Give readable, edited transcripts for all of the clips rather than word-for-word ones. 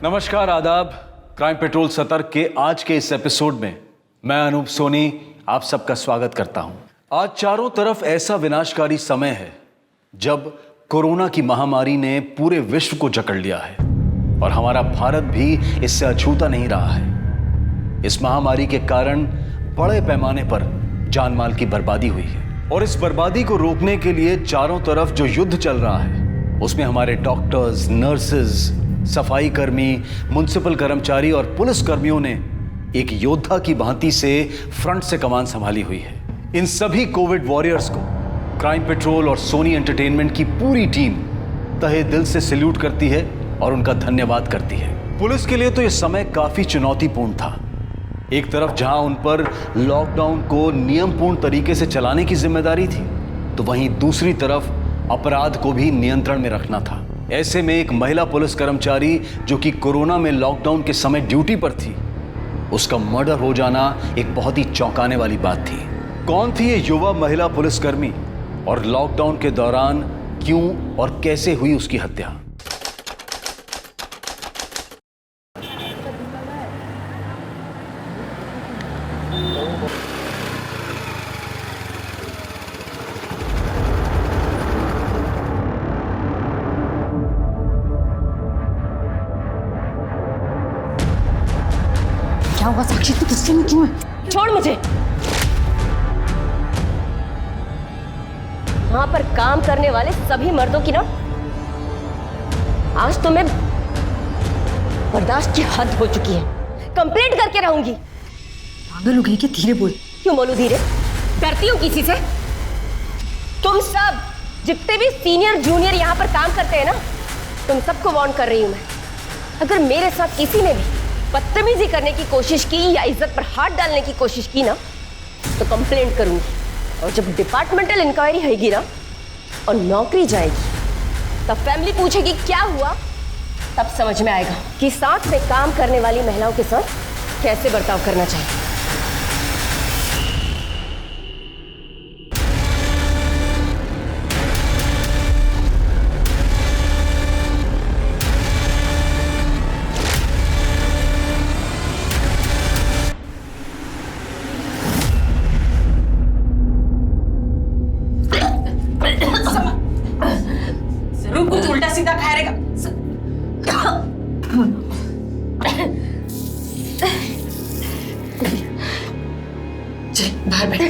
नमस्कार, आदाब। Crime petrol सतर्क के आज के इस एपिसोड में मैं अनूप सोनी आप सबका स्वागत करता हूं। आज चारों तरफ ऐसा विनाशकारी समय है जब कोरोना की महामारी ने पूरे विश्व को जकड़ लिया है और हमारा भारत भी इससे अछूता नहीं रहा है। इस महामारी के कारण बड़े पैमाने पर जान माल की बर्बादी हुई है और इस बर्बादी को रोकने के लिए चारों तरफ जो युद्ध चल रहा है उसमें हमारे डॉक्टर्स, नर्सेज, सफाई कर्मी, म्युनिसिपल कर्मचारी और पुलिस कर्मियों ने एक योद्धा की भांति से फ्रंट से कमान संभाली हुई है। इन सभी कोविड वॉरियर्स को क्राइम पेट्रोल और सोनी एंटरटेनमेंट की पूरी टीम तहे दिल से सैल्यूट करती है और उनका धन्यवाद करती है। पुलिस के लिए तो यह समय काफी चुनौतीपूर्ण था। एक तरफ जहां उन पर लॉकडाउन को नियमपूर्ण तरीके से चलाने की जिम्मेदारी थी, तो वहीं दूसरी तरफ अपराध को भी नियंत्रण में रखना था। ऐसे में एक महिला पुलिस कर्मचारी जो कि कोरोना में लॉकडाउन के समय ड्यूटी पर थी, उसका मर्डर हो जाना एक बहुत ही चौंकाने वाली बात थी। कौन थी ये युवा महिला पुलिसकर्मी और लॉकडाउन के दौरान क्यों और कैसे हुई उसकी हत्या? क्या हुआ साक्षी, तू गुस्से में क्यों है? छोड़ मुझे। वहां पर काम करने वाले सभी मर्दों की ना आज तो मैं बर्दाश्त की हद हो चुकी है। कंप्लेंट करके रहूंगी। पागल हो गई कि? धीरे बोल। क्यों बोलूं धीरे? डरती हूँ किसी से? तुम सब जितने भी सीनियर जूनियर यहाँ पर काम करते हैं ना, तुम सबको वार्न कर रही हूँ मैं। अगर मेरे साथ किसी ने भी बदतमीजी करने की कोशिश की या इज्जत पर हाथ डालने की कोशिश की ना, तो कंप्लेंट करूंगी। और जब डिपार्टमेंटल इंक्वायरी होगी ना और नौकरी जाएगी, तब फैमिली पूछेगी क्या हुआ, तब समझ में आएगा कि साथ में काम करने वाली महिलाओं के साथ कैसे बर्ताव करना चाहिए। कुछ उल्टा सीधा खाया रहेगा। चल बाहर बैठ,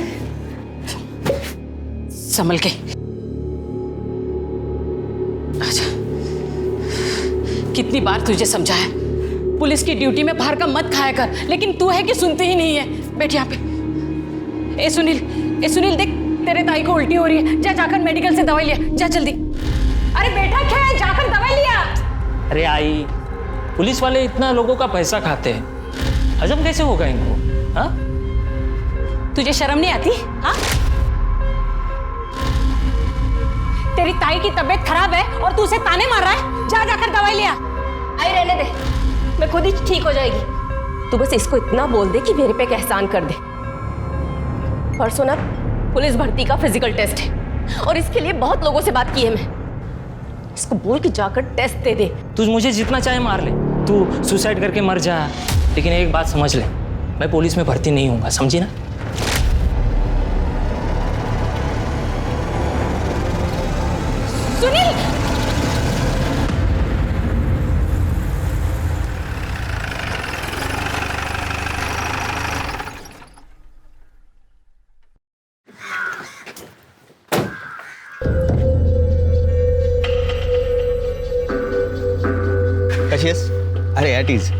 संभल के। अच्छा, कितनी बार तुझे समझाया पुलिस की ड्यूटी में बाहर का मत खाया कर, लेकिन तू है कि सुनती ही नहीं है। बैठ यहाँ पे। ए सुनील देख, तेरे ताई को उल्टी हो रही है। जा जाकर मेडिकल से दवाई लिया, जा जल्दी। अरे बेटा क्या है, जाकर दवाई लिया। अरे आई, पुलिस वाले इतना लोगों का पैसा खाते हैं, हजम कैसे होगा इनको? हाँ, तुझे शर्म नहीं आती? हाँ, तेरी ताई की तबीयत खराब है और तू उसे ताने मार रहा है। जा जाकर दवाई लिया। आई रहने दे, मैं खुद ही ठीक हो जाएगी। तू बस इसको इतना बोल दे कि मेरे पे एक एहसान कर दे। परसों ना पुलिस भर्ती का फिजिकल टेस्ट है और इसके लिए बहुत लोगों से बात की है। मैं इसको बोल के जाकर टेस्ट दे दे। तू मुझे जितना चाहे मार ले, तू सुसाइड करके मर जा, लेकिन एक बात समझ ले, मैं पुलिस में भर्ती नहीं होऊंगा, समझी ना? सुनील, अरे एट इज,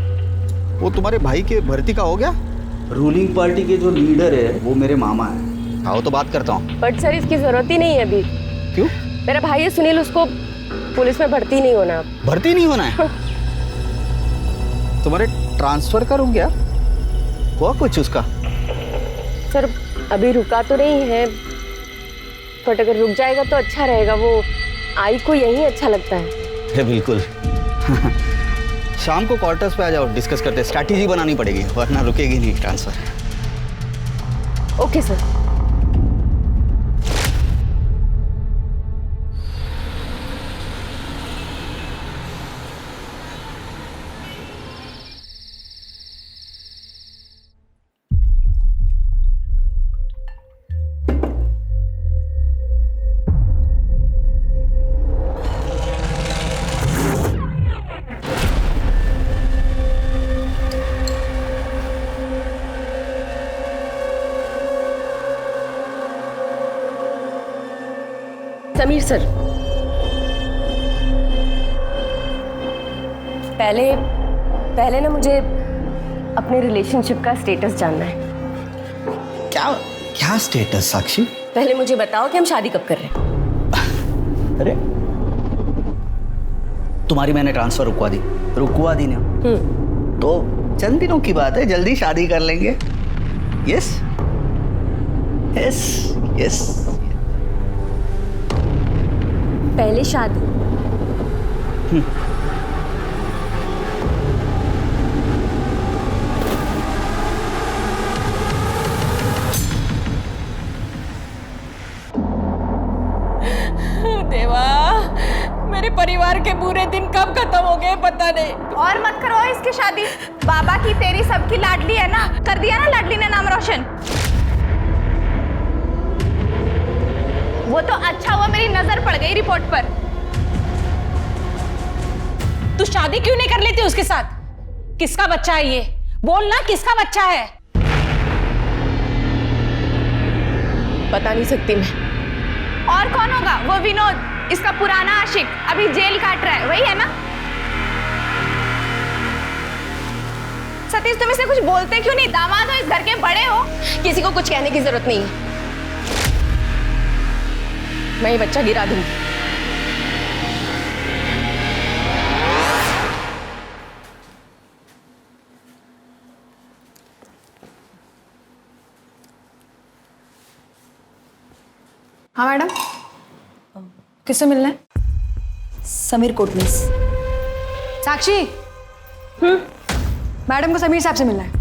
वो तुम्हारे भाई के भर्ती का हो गया? रूलिंग पार्टी के जो लीडर है वो मेरे मामा है। आओ तो बात करता हूँ। बट सर इसकी जरूरत ही नहीं है अभी। क्यों? मेरा भाई है सुनील, उसको पुलिस में भर्ती नहीं होना। भर्ती नहीं होना है? तुम्हारे ट्रांसफर का रुक गया? हुआ कुछ उसका? सर अभी रुका तो नहीं है, बट अगर रुक जाएगा तो अच्छा रहेगा। वो आई को यही अच्छा लगता है। बिल्कुल। शाम को क्वार्टर्स पे आ जाओ, डिस्कस करते हैं। स्ट्रैटेजी बनानी पड़ेगी वरना रुकेगी नहीं transfer. Okay sir. Sameer sir, पहले ना मुझे अपने रिलेशनशिप का स्टेटस जानना है। क्या क्या स्टेटस साक्षी? पहले मुझे बताओ कि हम शादी कब कर रहे हैं। अरे तुम्हारी मैंने ट्रांसफर रुकवा दी ना, तो चंद दिनों की बात है, जल्दी शादी कर लेंगे। Yes yes yes. पहले शादी। देवा, मेरे परिवार के बुरे दिन कब खत्म हो गए पता नहीं। और मत करो इसकी शादी, बाबा की तेरी सबकी लाडली है ना, कर दिया ना लाडली ने नाम रोशन। वो तो अच्छा हुआ मेरी नजर पड़ गई रिपोर्ट पर। तू शादी क्यों नहीं कर लेती उसके साथ? किसका बच्चा है ये? बोल ना, किसका बच्चा है? बता नहीं सकती मैं। और कौन होगा? वो विनोद, इसका पुराना आशिक, अभी जेल काट रहा है, वही है ना? सतीश, तुम इसे कुछ बोलते क्यों नहीं? दामाद हो, इस घर के बड़े हो। किसी को कुछ कहने की जरूरत नहीं है, मैं ये बच्चा गिरा दूंगी। हाँ मैडम, किससे मिलना है? समीर कोटनीस। साक्षी, मैडम को समीर साहब से मिलना है।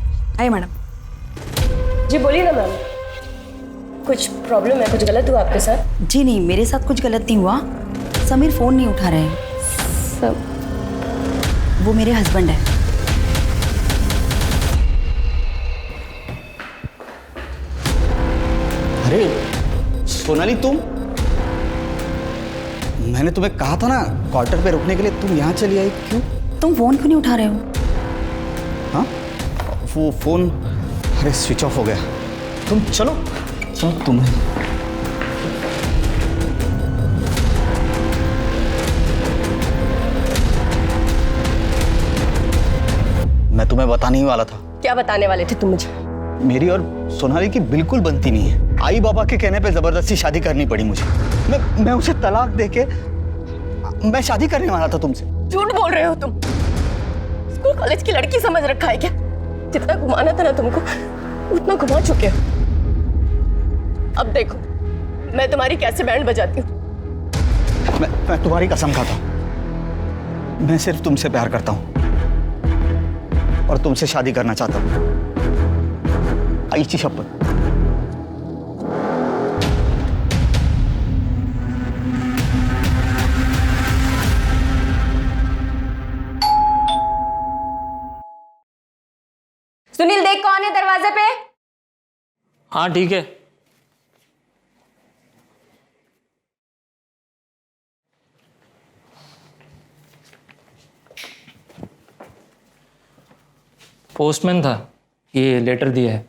आइए मैडम। जी बोलिए ना मैम, कुछ प्रॉब्लम है? कुछ गलत हुआ आपके साथ? जी नहीं, मेरे साथ कुछ गलत नहीं हुआ। समीर फ़ोन नहीं उठा रहे हैं। वो मेरे हस्बैंड है। अरे सोनाली, मैंने तुम्हें कहा था ना क्वार्टर पे रुकने के लिए, तुम यहाँ चली आई क्यों? तुम फ़ोन क्यों नहीं उठा रहे हो? हाँ, वो फोन अरे स्विच ऑफ हो गया। तुम चलो तुम्हें मैं तुम्हें बताने ही वाला था। क्या बताने वाले थे तुम मुझे? मेरी और सोनाली की बिल्कुल बनती नहीं है। आई बाबा के कहने पे जबरदस्ती शादी करनी पड़ी मुझे। मैं उसे तलाक देके मैं शादी करने वाला था तुमसे। झूठ बोल रहे हो तुम। स्कूल कॉलेज की लड़की समझ रखा है क्या? जितना घुमाना था ना तुमको, उतना घुमा चुके हो। अब देखो मैं तुम्हारी कैसे बैंड बजाती हूँ। मैं तुम्हारी कसम खाता हूँ, मैं सिर्फ तुमसे प्यार करता हूँ और तुमसे शादी करना चाहता हूँ। आईची शपथ। सुनील, देख कौन है दरवाजे पे। हाँ ठीक है। पोस्टमैन था, ये लेटर दिया है।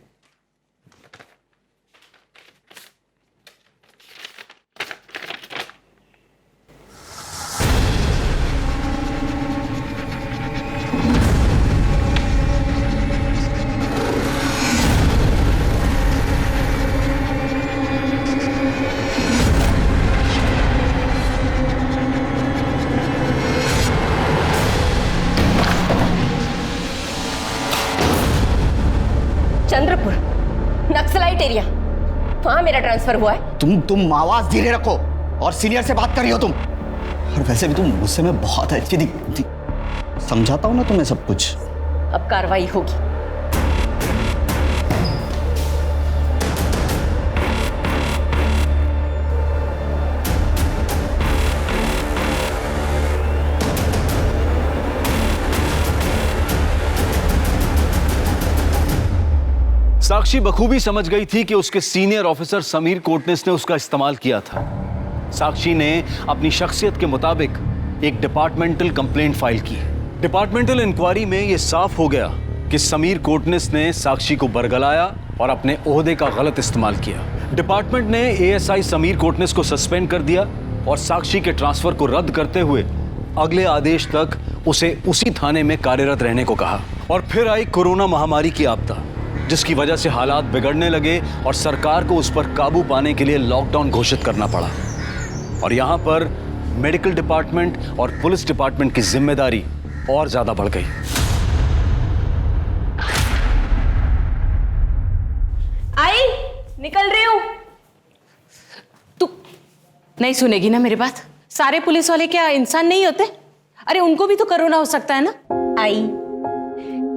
चंद्रपुर नक्सलाइट एरिया, वहां मेरा ट्रांसफर हुआ है। तुम आवाज धीरे रखो और सीनियर से बात कर रही हो तुम। और वैसे भी तुम मुझसे में बहुत अच्छी दिखती। समझाता हूं ना तुम्हें सब कुछ। अब कार्रवाई होगी। साक्षी बखूबी समझ गई थी कि उसके सीनियर ऑफिसर समीर कोटनिस ने उसका इस्तेमाल किया था। साक्षी ने अपनी शख्सियत के मुताबिक एक डिपार्टमेंटल कंप्लेंट फाइल की। डिपार्टमेंटल इंक्वायरी में यह साफ हो गया कि समीर कोटनिस ने साक्षी को बरगलाया और अपने ओहदे का गलत इस्तेमाल किया। डिपार्टमेंट ने एएसआई समीर कोटनिस को सस्पेंड कर दिया और साक्षी के ट्रांसफर को रद्द करते हुए अगले आदेश तक उसे उसी थाने में कार्यरत रहने को कहा। और फिर आई कोरोना महामारी की आपदा, जिसकी वजह से हालात बिगड़ने लगे और सरकार को उस पर काबू पाने के लिए लॉकडाउन घोषित करना पड़ा। और यहां पर मेडिकल डिपार्टमेंट और पुलिस डिपार्टमेंट की जिम्मेदारी और ज्यादा बढ़ गई। आई निकल रही हूं। तू नहीं सुनेगी ना मेरी बात? सारे पुलिस वाले क्या इंसान नहीं होते? अरे उनको भी तो कोरोना हो सकता है ना। आई,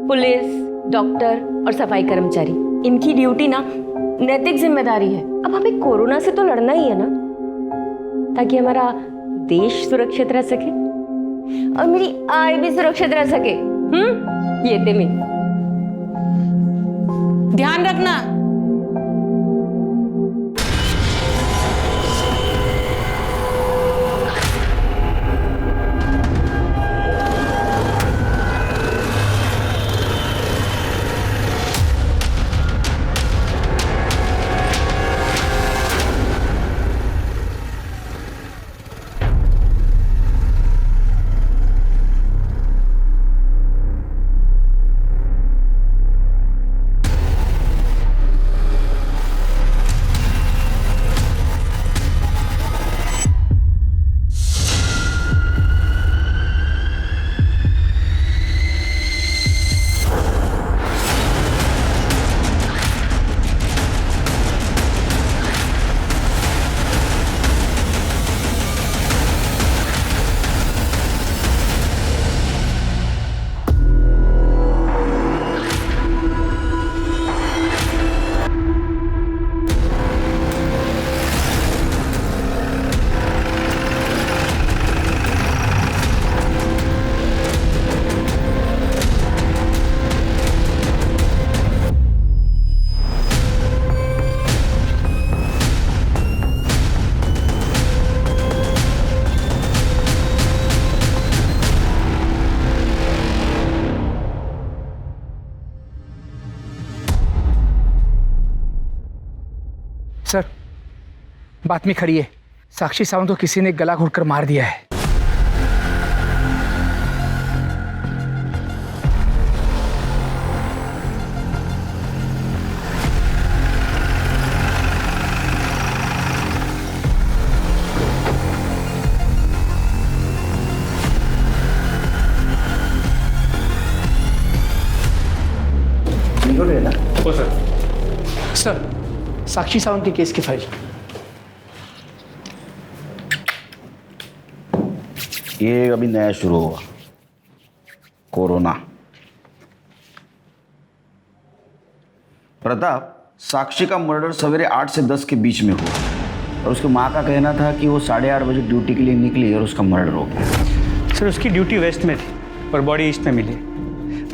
पुलिस, डॉक्टर और सफाई कर्मचारी, इनकी ड्यूटी ना नैतिक जिम्मेदारी है। अब हमें कोरोना से तो लड़ना ही है ना, ताकि हमारा देश सुरक्षित रह सके और मेरी आई भी सुरक्षित रह सके। ये थे मैं। ध्यान रखना। सर, बात में खड़ी है। साक्षी सावंत को किसी ने गला घोटकर मार दिया है। ना? ओ सर। सर, साक्षी सावंत के केस की फाइल। ये अभी नया शुरू हुआ, कोरोना। प्रताप, साक्षी का मर्डर सवेरे 8 से 10 के बीच में हुआ और उसकी माँ का कहना था कि वो 8:30 बजे ड्यूटी के लिए निकली और उसका मर्डर हो गया। सर, उसकी ड्यूटी वेस्ट में थी और बॉडी ईस्ट में मिली।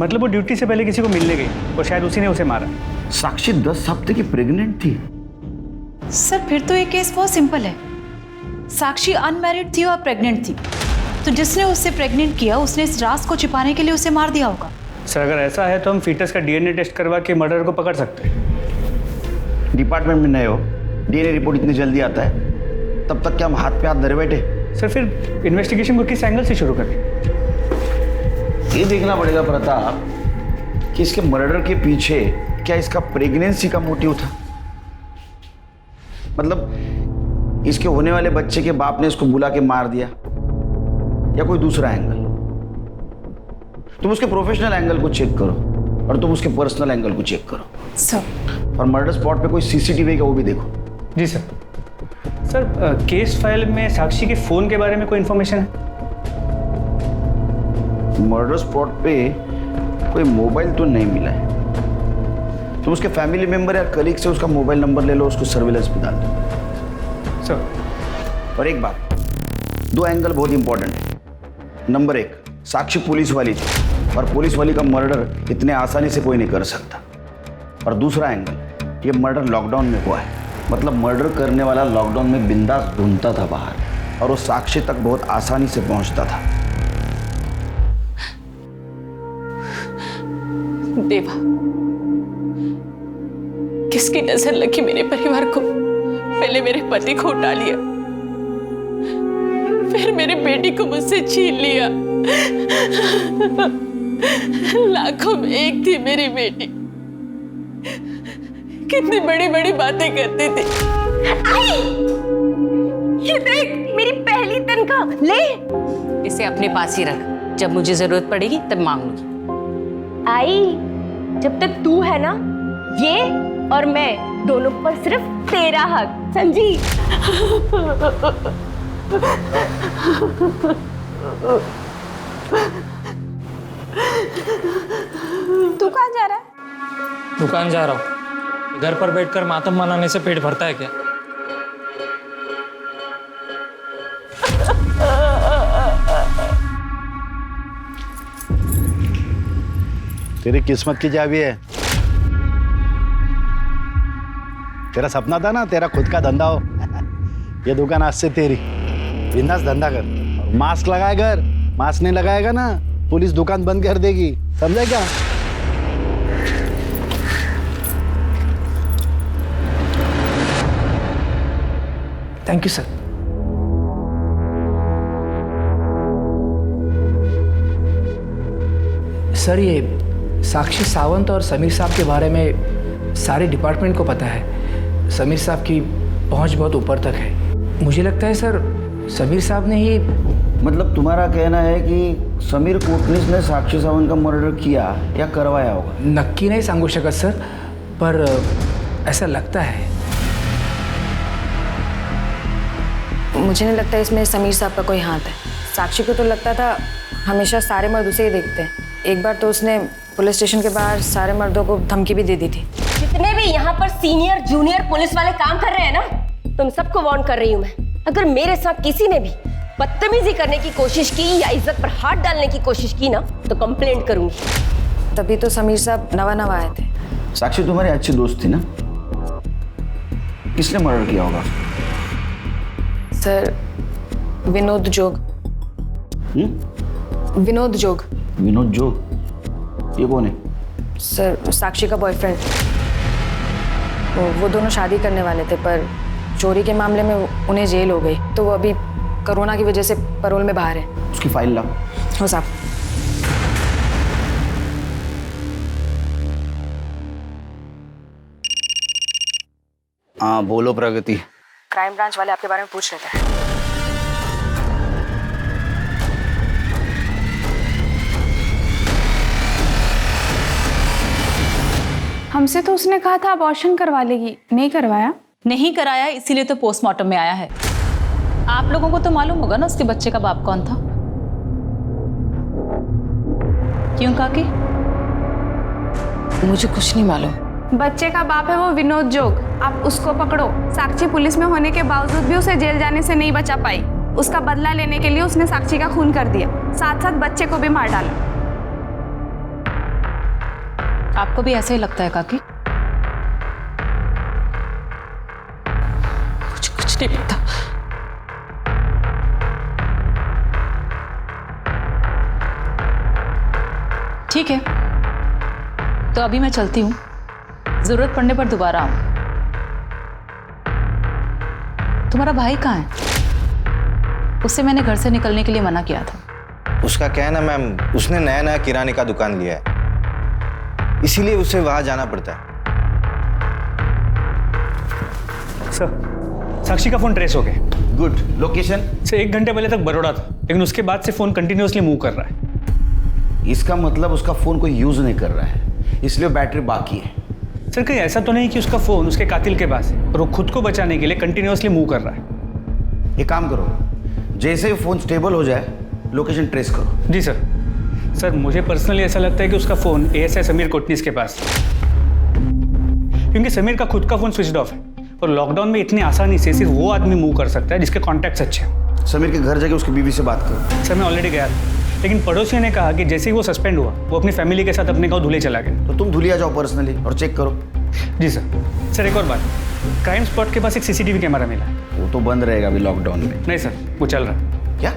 मतलब वो ड्यूटी से पहले किसी को मिलने गई और शायद उसी ने उसे मारा। साक्षी 10 हफ्ते की प्रेग्नेंट थी। सर, फिर तो ये केस बहुत सिंपल है। साक्षी अनमैरिड थी और प्रेग्नेंट थी, तो जिसने उससे प्रेग्नेंट किया उसने इस राज को छिपाने के लिए उसे मार दिया होगा। सर, अगर ऐसा है तो हम फीटस का डीएनए टेस्ट करवा के मर्डर को पकड़ सकते हैं। डिपार्टमेंट में नए हो, डीएनए रिपोर्ट इतनी जल्दी आता है, तब तक क्या हम हाथ पे हाथ धरे बैठे? सर, फिर इन्वेस्टिगेशन को किस एंगल से शुरू करें? ये देखना पड़ेगा प्रताप कि इसके मर्डर के पीछे क्या इसका प्रेगनेंसी का मोटिव था। मतलब इसके होने वाले बच्चे के बाप ने इसको बुला के मार दिया या कोई दूसरा एंगल। तुम उसके प्रोफेशनल एंगल को चेक करो और तुम उसके पर्सनल एंगल को चेक करो सर। और मर्डर स्पॉट पे कोई सीसीटीवी का वो भी देखो। जी सर। सर, केस फाइल में साक्षी के फ़ोन के बारे में कोई इन्फॉर्मेशन है? मर्डर स्पॉट पे कोई मोबाइल तो नहीं मिला है। तुम उसके फैमिली मेंबर या कलीग से उसका मोबाइल नंबर ले लो, उसको सर्विलेंस पे डाल दो। सर, और एक बात, 2 एंगल बहुत इंपॉर्टेंट है। नंबर 1, साक्षी पुलिस वाली थी और पुलिस वाली का मर्डर इतने आसानी से कोई नहीं कर सकता। और दूसरा एंगल, ये मर्डर लॉकडाउन में हुआ है। मतलब मर्डर करने वाला लॉकडाउन में बिंदास ढूंढता था बाहर और वो साक्षी तक बहुत आसानी से पहुंचता था। देवा, किसकी नजर लगी मेरे परिवार को? पहले मेरे पति को उठा लिया, बेटी को मुझसे छीन लिया। लाखों में एक थी मेरी बेटी, कितनी बड़ी बड़ी बातें करती थी। ये देख, मेरी पहली तनख्वाह, ले। इसे अपने पास ही रख, जब मुझे जरूरत पड़ेगी तब मांग लूंगी। आई, जब तक तू है ना, ये और मैं दोनों पर सिर्फ तेरा हक, समझी? तू कहाँ जा रहा है? दुकान जा रहा हूँ। घर पर बैठकर मातम मनाने से पेट भरता है क्या? तेरी किस्मत की चाबी है। तेरा सपना था ना तेरा खुद का धंधा हो। ये दुकान आज से तेरी। बिंदास धंधा कर। मास्क लगाए घर, मास्क नहीं लगाएगा ना पुलिस दुकान बंद कर देगी, समझा क्या? Thank you sir. सर, ये साक्षी सावंत और समीर साहब के बारे में सारे डिपार्टमेंट को पता है। समीर साहब की पहुंच बहुत ऊपर तक है। मुझे लगता है सर, समीर साहब ने ही। मतलब तुम्हारा कहना है कि समीर कोटनीस ने साक्षी सावंत का मर्डर किया या करवाया होगा? नक्की नहीं सांगू शकत सर, पर ऐसा लगता है। मुझे नहीं लगता इसमें समीर साहब का कोई हाथ है। साक्षी को तो लगता था हमेशा सारे मर्द उसे ही देखते हैं। एक बार तो उसने पुलिस स्टेशन के बाहर सारे मर्दों को धमकी भी दे दी थी। जितने भी यहाँ पर सीनियर जूनियर पुलिस वाले काम कर रहे हैं ना, तुम सबको वार्न कर रही हूँ मैं। अगर मेरे साथ किसी ने भी बदतमीजी करने की कोशिश की या इज्जत पर हाथ डालने की कोशिश की ना, तो कंप्लेंट करूंगी। तभी तो समीर साहब नवा आए थे। साक्षी तुम्हारी अच्छी दोस्त थी ना? किसने मर्डर किया होगा? सर, विनोद जोग। विनोद जोग। विनोद जोग? ये कौन है? सर, साक्षी का बॉयफ्रेंड। वो दोनों शादी करने वाले थे, पर चोरी के मामले में उन्हें जेल हो गई, तो वो अभी कोरोना की वजह से पैरोल में बाहर है। उसकी फाइल लाओ। हो साहब। हाँ बोलो प्रगति। क्राइम ब्रांच वाले आपके बारे में पूछ रहे थे। हमसे तो उसने कहा था अबॉर्शन करवा लेगी, नहीं करवाया? नहीं कराया, इसीलिए तो पोस्टमार्टम में आया है। आप लोगों को तो मालूम होगा ना उसके बच्चे का बाप कौन था? क्यों काकी? मुझे कुछ नहीं मालूम। बच्चे का बाप है वो विनोद जोग। आप उसको पकड़ो। साक्षी पुलिस में होने के बावजूद भी उसे जेल जाने से नहीं बचा पाई। उसका बदला लेने के लिए उसने साक्षी का खून कर दिया, साथ साथ बच्चे को भी मार डाला। आपको भी ऐसे ही लगता है काकी? कुछ नहीं पता। ठीक है, तो अभी मैं चलती हूँ। जरूरत पड़ने पर दोबारा आऊँ। तुम्हारा भाई कहाँ है? उससे मैंने घर से निकलने के लिए मना किया था। उसका क्या है ना मैम, उसने नया नया किराने का दुकान लिया है, इसीलिए उसे वहां जाना पड़ता है। सर, साक्षी का फोन ट्रेस हो गया। गुड। लोकेशन? सर, 1 घंटे पहले तक बड़ौदा था, लेकिन उसके बाद से फोन कंटिन्यूअसली मूव कर रहा है। इसका मतलब उसका फोन कोई यूज नहीं कर रहा है, इसलिए बैटरी बाकी है। सर, कहीं ऐसा तो नहीं कि उसका फोन उसके कातिल के पास है और वो खुद को बचाने के लिए कंटिन्यूअसली मूव कर रहा है? एक काम करो, जैसे ही फोन स्टेबल हो जाए लोकेशन ट्रेस करो। जी सर। सर, मुझे पर्सनली ऐसा लगता है कि उसका फोन एएसआई समीर कोटनीस के पास है, क्योंकि समीर का खुद का फोन स्विच ऑफ है और लॉकडाउन में इतनी आसानी से सिर्फ वो आदमी मूव कर सकता है जिसके कॉन्टैक्ट्स अच्छे हैं। समीर के घर जाके उसकी बीवी से बात करो। सर, मैं ऑलरेडी गया था, लेकिन पड़ोसियों ने कहा कि जैसे ही वो सस्पेंड हुआ वो अपनी फैमिली के साथ अपने गाँव धुले चला गया। तो तुम धुलिया जाओ पर्सनली और चेक करो। जी सर। सर, एक और बात, क्राइम स्पॉट के पास एक सीसीटीवी कैमरा मिला है। वो तो बंद रहेगा अभी लॉकडाउन में। नहीं सर, वो चल रहा है। क्या?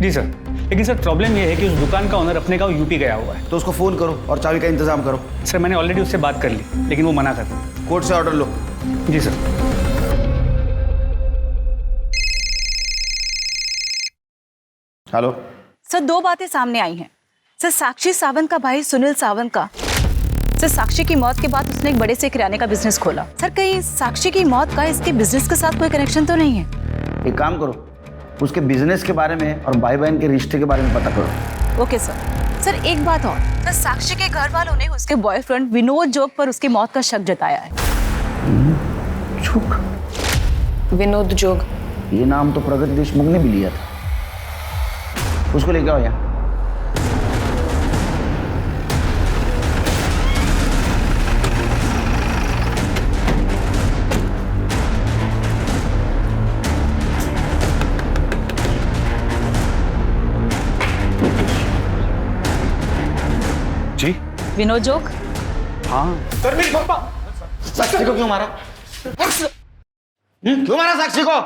जी सर, लेकिन सर प्रॉब्लम ये है कि उस दुकान का ओनर अपने गाँव यूपी गया हुआ है। तो उसको फोन करो और चाबी का इंतजाम करो। सर, मैंने ऑलरेडी उससे बात कर ली, लेकिन वो मना कर रहा। कोर्ट से ऑर्डर लो। जी सर। हेलो सर 2 बातें सामने आई हैं। सर साक्षी सावंत का भाई सुनील सावंत का, सर साक्षी की मौत के बाद उसने एक बड़े से किराने का बिजनेस खोला। सर कहीं साक्षी की मौत का इसके बिजनेस के साथ कोई कनेक्शन तो नहीं है? एक काम करो, उसके बिजनेस के बारे में और भाई बहन के रिश्ते के बारे में पता करो। Okay sir. सर एक बात और, सर साक्षी के घर वालों ने उसके बॉयफ्रेंड विनोद जोग पर उसकी मौत का शक जताया है। विनोद जोग, ये नाम तो प्रगति देशमुख ने भी लिया था। उसको लेके आओ यहाँ। जी विनोद जोग? हाँ सर मेरी पापा। साक्षी को क्यों मारा? क्यों मारा साक्षी को?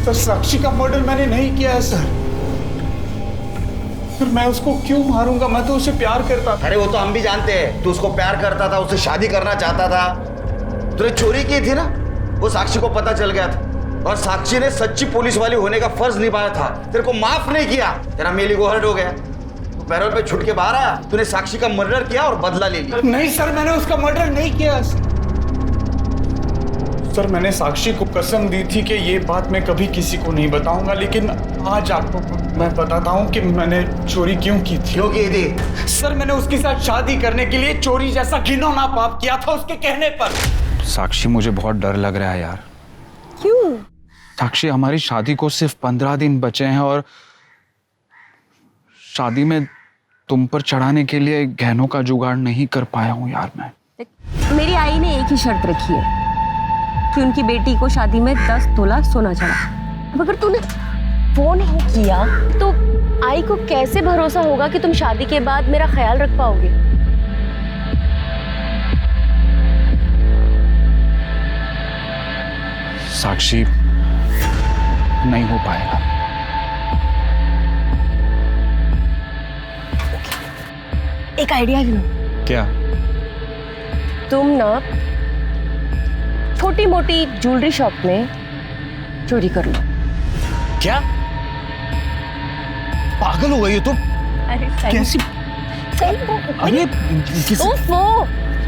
सर साक्षी का मर्डर मैंने नहीं किया है सर। फिर मैं उसको क्यों मारूंगा? मैं तो उसे प्यार करता था। अरे वो तो हम भी जानते हैं, तू उसको प्यार करता था, उससे शादी करना चाहता था। तूने चोरी की थी ना, वो साक्षी को पता चल गया था और साक्षी ने सच्ची पुलिस वाली होने का फर्ज निभाया था, तेरे को माफ नहीं किया, तेरा मेली को हर्ट हो गया। तू पैरोल पे छुट के बाहर आया, तूने साक्षी का मर्डर किया और बदला ले लिया। नहीं सर, मैंने उसका मर्डर नहीं किया। सर मैंने साक्षी को कसम दी थी कि ये बात मैं कभी किसी को नहीं बताऊंगा, लेकिन आज आपको मैं बताता हूँ कि मैंने चोरी क्यों की थी। क्यों की थी? सर मैंने उसके साथ शादी करने के लिए चोरी जैसा घिनौना पाप किया था उसके कहने पर। साक्षी मुझे बहुत डर लग रहा है यार। क्यों? साक्षी हमारी शादी को सिर्फ 15 दिन बचे हैं और शादी में तुम पर चढ़ाने के लिए गहनों का जुगाड़ नहीं कर पाया हूँ यार मैं। मेरी आई ने एक ही शर्त रखी है कि उनकी बेटी को शादी में 10 तोला सोना चढ़ा। अब अगर तूने वो नहीं किया तो आई को कैसे भरोसा होगा कि तुम शादी के बाद मेरा ख्याल रख पाओगे? साक्षी नहीं हो पाएगा। एक आइडिया लो। क्या? तुम ना छोटी मोटी ज्वेलरी शॉप में चोरी कर लो। क्या पागल हो गई हो तुम? अरे कैसी? अरे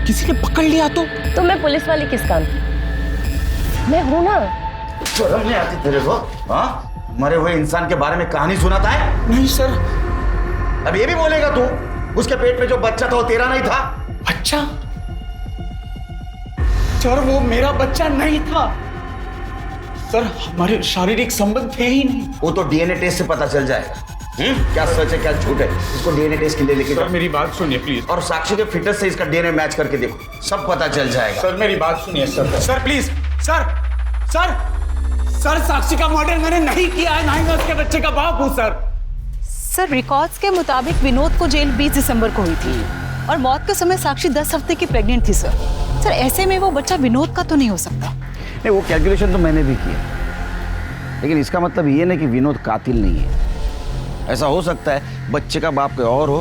किसी ने पकड़ लिया तो मैं पुलिस वाली किस काम की? मैं हूं ना। शर्म नहीं आती तेरे को? हाँ, मरे हुए इंसान के बारे में कहानी सुनाता है? नहीं सर। अब ये भी बोलेगा तू उसके पेट में जो बच्चा था वो तेरा नहीं था? अच्छा सर, वो मेरा बच्चा नहीं था सर, हमारे शारीरिक संबंध थे ही नहीं। वो तो डीएनए टेस्ट से पता चल जाएगा। क्या सच है क्या झूठ है, इसको डीएनए टेस्ट के लिए लेके जाओ। मेरी बात सुनिए प्लीज। और साक्षी के फिटनेस से इसका डीएनए मैच करके देखो, सब पता चल जाएगा। सर मेरी बात सुनिए sir. Sir please sir. Sir sir Sakshi का मर्डर मैंने नहीं किया है, ना ही मैं उसके बच्चे का बाप हूं सर। सर रिकॉर्ड्स के मुताबिक विनोद को जेल 20 दिसंबर को हुई थी और मौत के समय साक्षी 10 हफ्ते की प्रेग्नेंट थी सर। सर ऐसे में वो बच्चा विनोद का तो नहीं हो सकता। नहीं, वो कैलकुलेशन तो मैंने भी किया, लेकिन इसका मतलब ये नहीं कि विनोद कातिल नहीं है। ऐसा हो सकता है बच्चे का बाप कोई और हो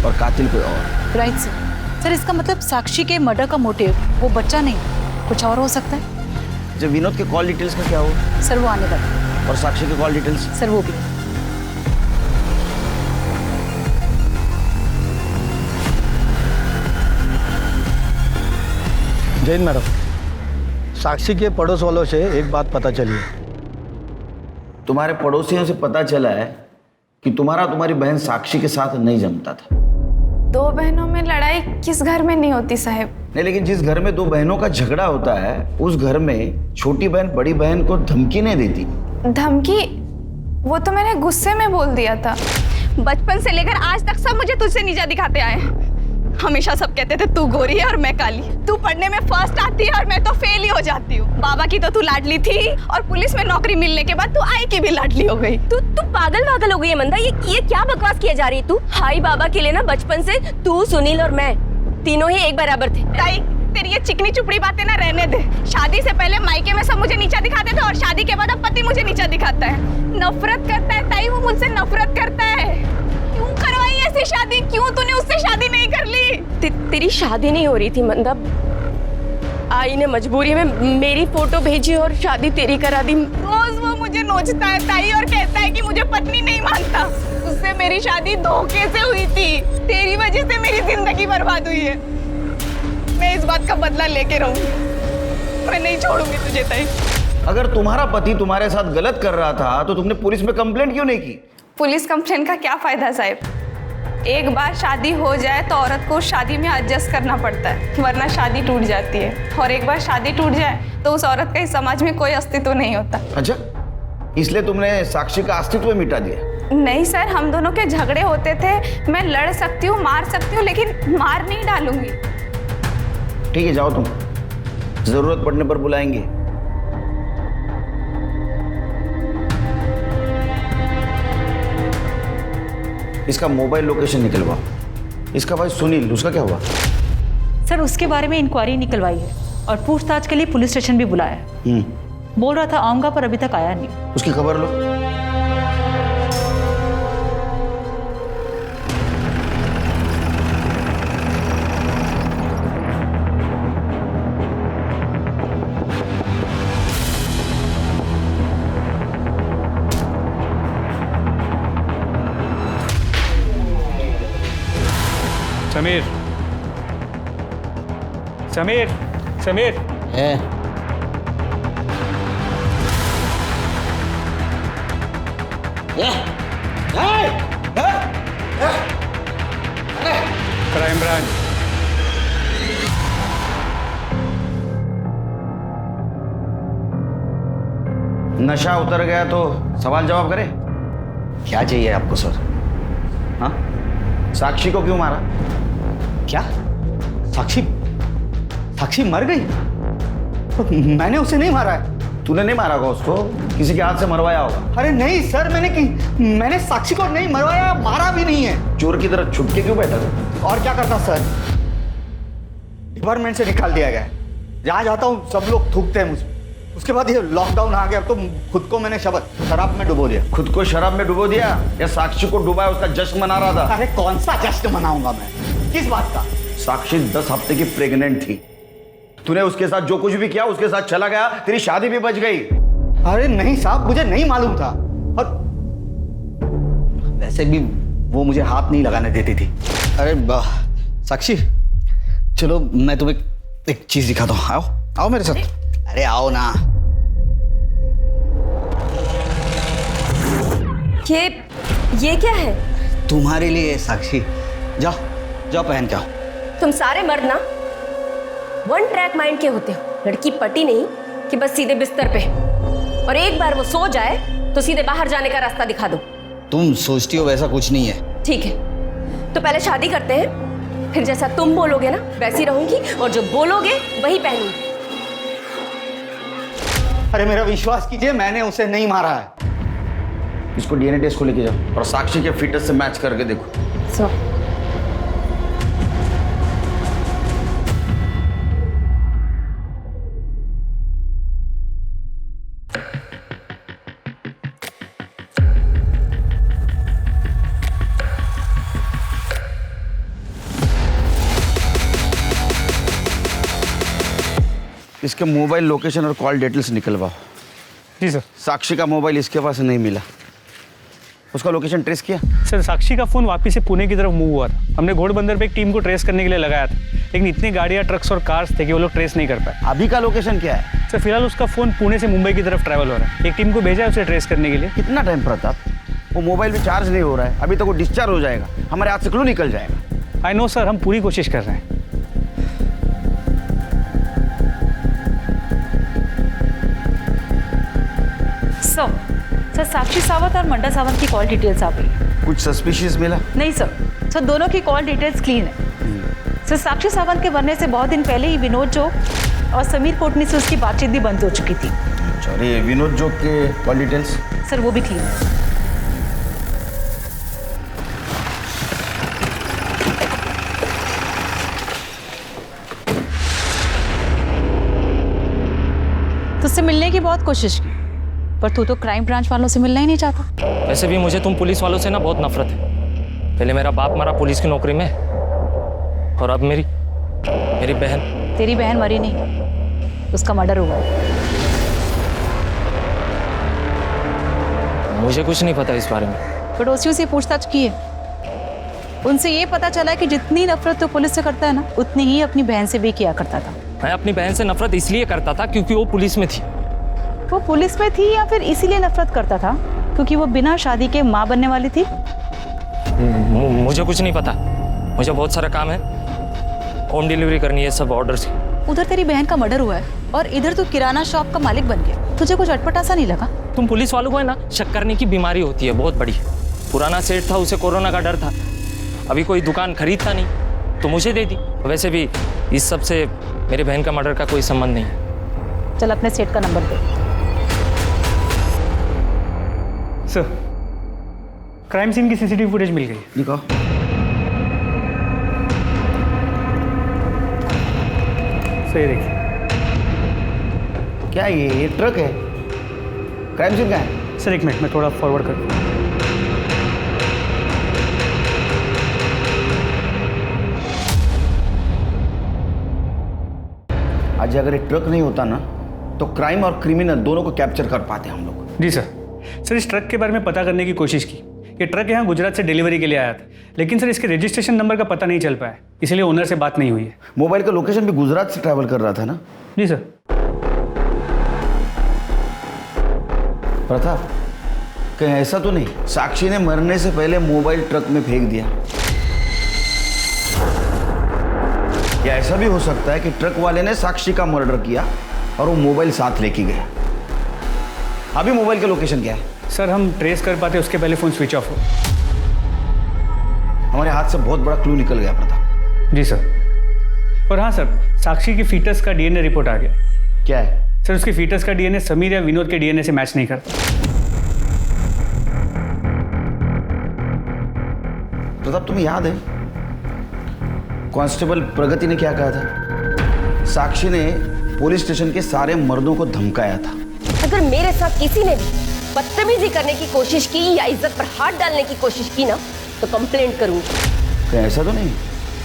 और कातिल कोई और। Right sir. सर इसका मतलब साक्षी के मर्डर का मोटिव वो बच्चा नहीं कुछ और हो सकता है। जब विनोद के कॉल डिटेल्स का क्या हो? सर वो आने वाला। और साक्षी के कॉल डिटेल्स? सर वो भी। जैन मैडम, साक्षी के पड़ोस वालों से एक बात पता चली है। तुम्हारे पड़ोसियों से पता चला है कि तुम्हारी बहन साक्षी के साथ नहीं जमता था। 2 बहनों में लड़ाई किस घर में नहीं होती साहब? नहीं, लेकिन जिस घर में 2 बहनों का झगड़ा होता है उस घर में छोटी बहन बड़ी बहन को धमकी नहीं देती। धमकी? वो तो मैंने गुस्से में बोल दिया था। बचपन से लेकर आज तक सब मुझे तुझसे नीचा दिखाते आए हैं। हमेशा सब कहते थे तू गोरी है और मैं काली, तू पढ़ने में फर्स्ट आती है और मैं तो फेल ही हो जाती हूँ। बाबा की तो तू लाडली थी और पुलिस में नौकरी मिलने के बाद तू आई की भी लाडली हो गई। तू पागल हो गई है मंदा। ये क्या बकवास किए जा रही है तू? हाई बाबा के लिए ना बचपन से तू, सुनील और मैं तीनों ही एक बराबर थे। ताई तेरी ये चिकनी चुपड़ी बातें ना रहने दे। शादी से पहले मायके में सब मुझे नीचा दिखाते थे और शादी के बाद अब पति मुझे नीचा दिखाता है। नफरत करता है ताई, वो मुझसे नफरत करता है। क्यों करवाई ऐसी शादी? क्यों तूने उससे शादी नहीं कर ली? तेरी शादी नहीं हो रही थी मंदा, आई ने मजबूरी में मेरी फोटो भेजी और शादी तेरी करा दी। रोज वो मुझे नोचता है ताई और कहता है कि मुझे पत्नी नहीं मानता। उससे मेरी शादी धोखे से हुई थी। तेरी वजह से मेरी जिंदगी बर्बाद हुई है। मैं इस बात का बदला लेके रहूंगी। मैं नहीं छोड़ूंगी तुझे ताई। अगर तुम्हारा पति तुम्हारे साथ गलत कर रहा था तो तुमने पुलिस में कंप्लेंट क्यों नहीं की? पुलिस कंप्लेंट का क्या फायदा साहब? एक बार शादी हो जाए तो औरत को शादी में एडजस्ट करना पड़ता है, वरना शादी टूट जाती है। और एक बार शादी टूट जाए तो उस औरत का इस समाज में कोई अस्तित्व नहीं होता। अच्छा, इसलिए तुमने साक्षी का अस्तित्व मिटा दिया? नहीं सर, हम दोनों के झगड़े होते थे। मैं लड़ सकती हूँ, मार सकती हूँ, लेकिन मार नहीं डालूंगी। ठीक है, जाओ तुम, जरूरत पड़ने पर बुलाएंगे। इसका मोबाइल लोकेशन निकलवाओ। इसका भाई सुनील, उसका क्या हुआ? सर उसके बारे में इंक्वायरी निकलवाई है और पूछताछ के लिए पुलिस स्टेशन भी बुलाया है। बोल रहा था आऊंगा, पर अभी तक आया नहीं। उसकी खबर लो। समीर, समीर, समीर। Crime branch. नशा उतर गया तो सवाल जवाब करें। क्या चाहिए आपको सर? हाँ, साक्षी को क्यों मारा? क्या? साक्षी साक्षी मर गई? मैंने उसे नहीं मारा है। तूने नहीं मारा होगा उसको, किसी के हाथ से मरवाया होगा। अरे नहीं सर, मैंने साक्षी को नहीं मरवाया, मारा भी नहीं है। चोर की तरह छुप के क्यों बैठा था? और क्या करता सर? डिपार्टमेंट से निकाल दिया गया है। जहाँ जाता हूँ सब लोग थूकते हैं मुझे। उसके बाद ये लॉकडाउन आ गया तो खुद को मैंने शराब में डुबो दिया। खुद को शराब में डुबो दिया या साक्षी को डुबाया, उसका जश्न मना रहा था? अरे कौन सा जश्न मनाऊंगा मैं? किस बात का? साक्षी 10 हफ्ते की प्रेग्नेंट थी। तूने उसके साथ जो कुछ भी किया उसके साथ चला गया, तेरी शादी भी बच गई। अरे नहीं साहब, मुझे नहीं मालूम था। और वैसे भी वो मुझे हाथ नहीं लगाने देती थी। अरे साक्षी, चलो मैं तुम्हें एक चीज दिखाता हूँ। आओ आओ मेरे साथ। अरे आओ ना। ये क्या है? तुम्हारे लिए साक्षी। जाओ जाओ पहन के आओ। तुम सारे मर्द ना वन ट्रैक माइंड के होते हो। लड़की पटी नहीं कि बस सीधे बिस्तर पे, और एक बार वो सो जाए तो सीधे बाहर जाने का रास्ता दिखा दो। तुम सोचती हो वैसा कुछ नहीं है। ठीक है, तो पहले शादी करते हैं, फिर जैसा तुम बोलोगे ना वैसी रहूंगी, और जो बोलोगे वही पहनूंगी। अरे मेरा विश्वास कीजिए, मैंने उसे नहीं मारा है। इसको डीएनए टेस्ट को लेके जाओ और साक्षी के फिटनेस से मैच करके देखो। इसके मोबाइल लोकेशन और कॉल डिटेल्स निकलवाओ। जी सर। साक्षी का मोबाइल इसके पास नहीं मिला, उसका लोकेशन ट्रेस किया? सर साक्षी का फोन वापस से पुणे की तरफ मूव हुआ था। हमने घोड़बंदर पे एक टीम को ट्रेस करने के लिए लगाया था, लेकिन इतनी गाड़ियाँ, ट्रक्स और कार्स थे कि वो लोग ट्रेस नहीं कर पाए। अभी का लोकेशन क्या है? सर फिलहाल उसका फोन पुणे से मुंबई की तरफ ट्रैवल हो रहा है। एक टीम को भेजा है उसे ट्रेस करने के लिए। कितना टाइम प्रताप? वो मोबाइल भी चार्ज नहीं हो रहा है, अभी तक वो डिस्चार्ज हो जाएगा, हमारे हाथ से क्यों निकल जाएगा? आई नो सर, हम पूरी कोशिश कर रहे हैं। सर साक्षी सावंत और मंडा सावंत की कॉल डिटेल्स आ गई। कुछ सस्पिशियस मिला? नहीं सर दोनों की कॉल डिटेल्स क्लीन है। सर साक्षी सावंत के मरने से बहुत दिन पहले ही विनोद जोग और समीर कोटनी से उसकी बातचीत भी बंद हो चुकी थी। अरे विनोद जोग के कॉल डिटेल्स? सर वो भी क्लीन है। तुझसे मिलने की बहुत कोशिश की, पर तू तो क्राइम ब्रांच वालों से मिलना ही नहीं चाहता। वैसे भी मुझे तुम पुलिस वालों से ना बहुत नफरत है। पहले मेरा बाप मरा पुलिस की नौकरी में, और अब मेरी बहन। तेरी बहन मरी नहीं, उसका मर्डर हुआ। मुझे कुछ नहीं पता इस बारे में। पड़ोसियों से पूछताछ की है, उनसे ये पता चला कि जितनी नफरत तो पुलिस से करता है ना, उतनी ही अपनी बहन से भी किया करता था। मैं अपनी बहन से नफरत इसलिए करता था क्योंकि वो पुलिस में थी। वो पुलिस में थी या फिर इसीलिए नफरत करता था क्योंकि वो बिना शादी के माँ बनने वाली थी? मुझे कुछ नहीं पता, मुझे बहुत सारा काम है, होम डिलीवरी करनी है सब ऑर्डर्स की। उधर तेरी बहन का मर्डर हुआ है और इधर तू किराना शॉप का मालिक बन गया, तुझे कुछ अटपटा सा नहीं लगा? तुम पुलिस वालों को है ना, शक करने की बीमारी होती है बहुत बड़ी। पुराना सेठ था, उसे कोरोना का डर था, अभी कोई दुकान खरीदता नहीं तो मुझे दे दी। वैसे भी इस सब से मेरी बहन का मर्डर का कोई संबंध नहीं है। चल अपने सेठ का नंबर दे। सर, क्राइम सीन की सीसीटीवी फुटेज मिल गई। दिखाओ। सही देखिए। क्या ये ट्रक है? क्राइम सीन कहाँ है? सर एक मिनट, मैं थोड़ा फॉरवर्ड कर। आज अगर ये ट्रक नहीं होता ना तो क्राइम और क्रिमिनल दोनों को कैप्चर कर पाते हम लोग। जी सर। सर इस ट्रक के बारे में पता करने की कोशिश की। ये ट्रक यहाँ गुजरात से डिलीवरी के लिए आया था, लेकिन सर इसके रजिस्ट्रेशन नंबर का पता नहीं चल पाया, इसलिए ओनर से बात नहीं हुई है। मोबाइल का लोकेशन भी गुजरात से ट्रैवल कर रहा था ना? जी सर। प्रताप, कहीं ऐसा तो नहीं साक्षी ने मरने से पहले मोबाइल ट्रक में फेंक दिया? या ऐसा भी हो सकता है कि ट्रक वाले ने साक्षी का मर्डर किया और वो मोबाइल साथ लेके गया? अभी मोबाइल का लोकेशन क्या है? सर हम ट्रेस कर पाते उसके पहले फोन स्विच ऑफ हो। हमारे हाथ से बहुत बड़ा क्लू निकल गया प्रताप। जी सर। और हाँ सर, साक्षी की फीटस का डीएनए रिपोर्ट आ गया। क्या है? सर उसकी फीटस का डीएनए समीर या विनोद के डीएनए से मैच नहीं करता। प्रताप तुम्हें याद है कांस्टेबल प्रगति ने क्या कहा था? साक्षी ने पुलिस स्टेशन के सारे मर्दों को धमकाया था। अगर मेरे साथ किसी ने भी बदतमीजी करने की कोशिश की या इज्जत पर हाथ डालने की कोशिश की ना तो कंप्लेंट करूंगी। कहीं ऐसा तो नहीं?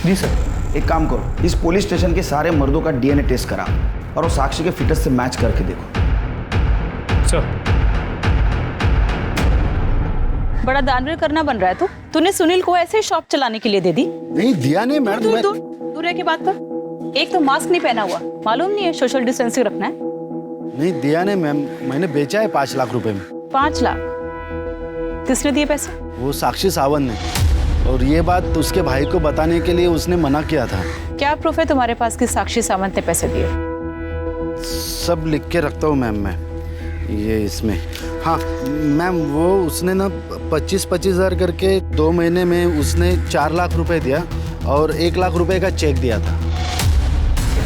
जी सर। एक काम करो, इस पुलिस स्टेशन के सारे मर्दों का डीएनए टेस्ट करा और वो साक्षी के फिटनेस से मैच करके देखो। सर। बड़ा दानवीर करना बन रहा है तूने सुनील को ऐसे शॉप चलाने के लिए दे दी? नहीं दिया नहीं मैडम। दूर रह के बात कर। एक तो मास्क नहीं पहना हुआ, मालूम नहीं है सोशल डिस्टेंसिंग रखना है? नहीं दिया नहीं मैम, मैंने बेचा है 5 लाख रुपए में। 5 लाख? किसने दिए पैसे? वो साक्षी सावंत ने, और ये बात उसके भाई को बताने के लिए उसने मना किया था। क्या प्रूफ है तुम्हारे पास कि साक्षी सावंत ने पैसे दिए? सब लिख के रखता हूँ मैम मैं ये इसमें। हाँ मैम, वो उसने ना 25-25 हज़ार करके 2 महीने में उसने 4 लाख रुपए दिया और 1 लाख रुपए का चेक दिया था।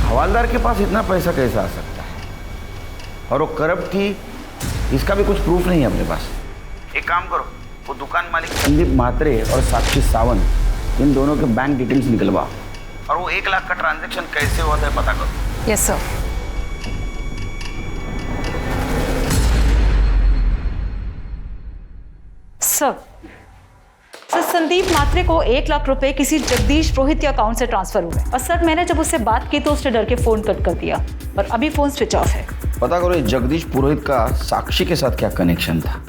हवालदार के पास इतना पैसा कैसे आ सकता है? और वो करप्ट थी, इसका भी कुछ प्रूफ नहीं है अपने पास। एक काम करो, वो दुकान मालिक संदीप म्हात्रे और साक्षी सावंत इन दोनों के बैंक डिटेल्स निकलवाओ और वो 1 लाख का ट्रांजैक्शन कैसे हुआ था पता करो। Yes sir. Sir Sandeep Mhatre को 1 लाख रुपए किसी जगदीश पुरोहित के अकाउंट से ट्रांसफर हुए और सर मैंने जब उससे बात की तो उसने डर के फोन कट कर दिया और अभी फोन स्विच ऑफ है। पता करो ये जगदीश पुरोहित का साक्षी के साथ क्या कनेक्शन था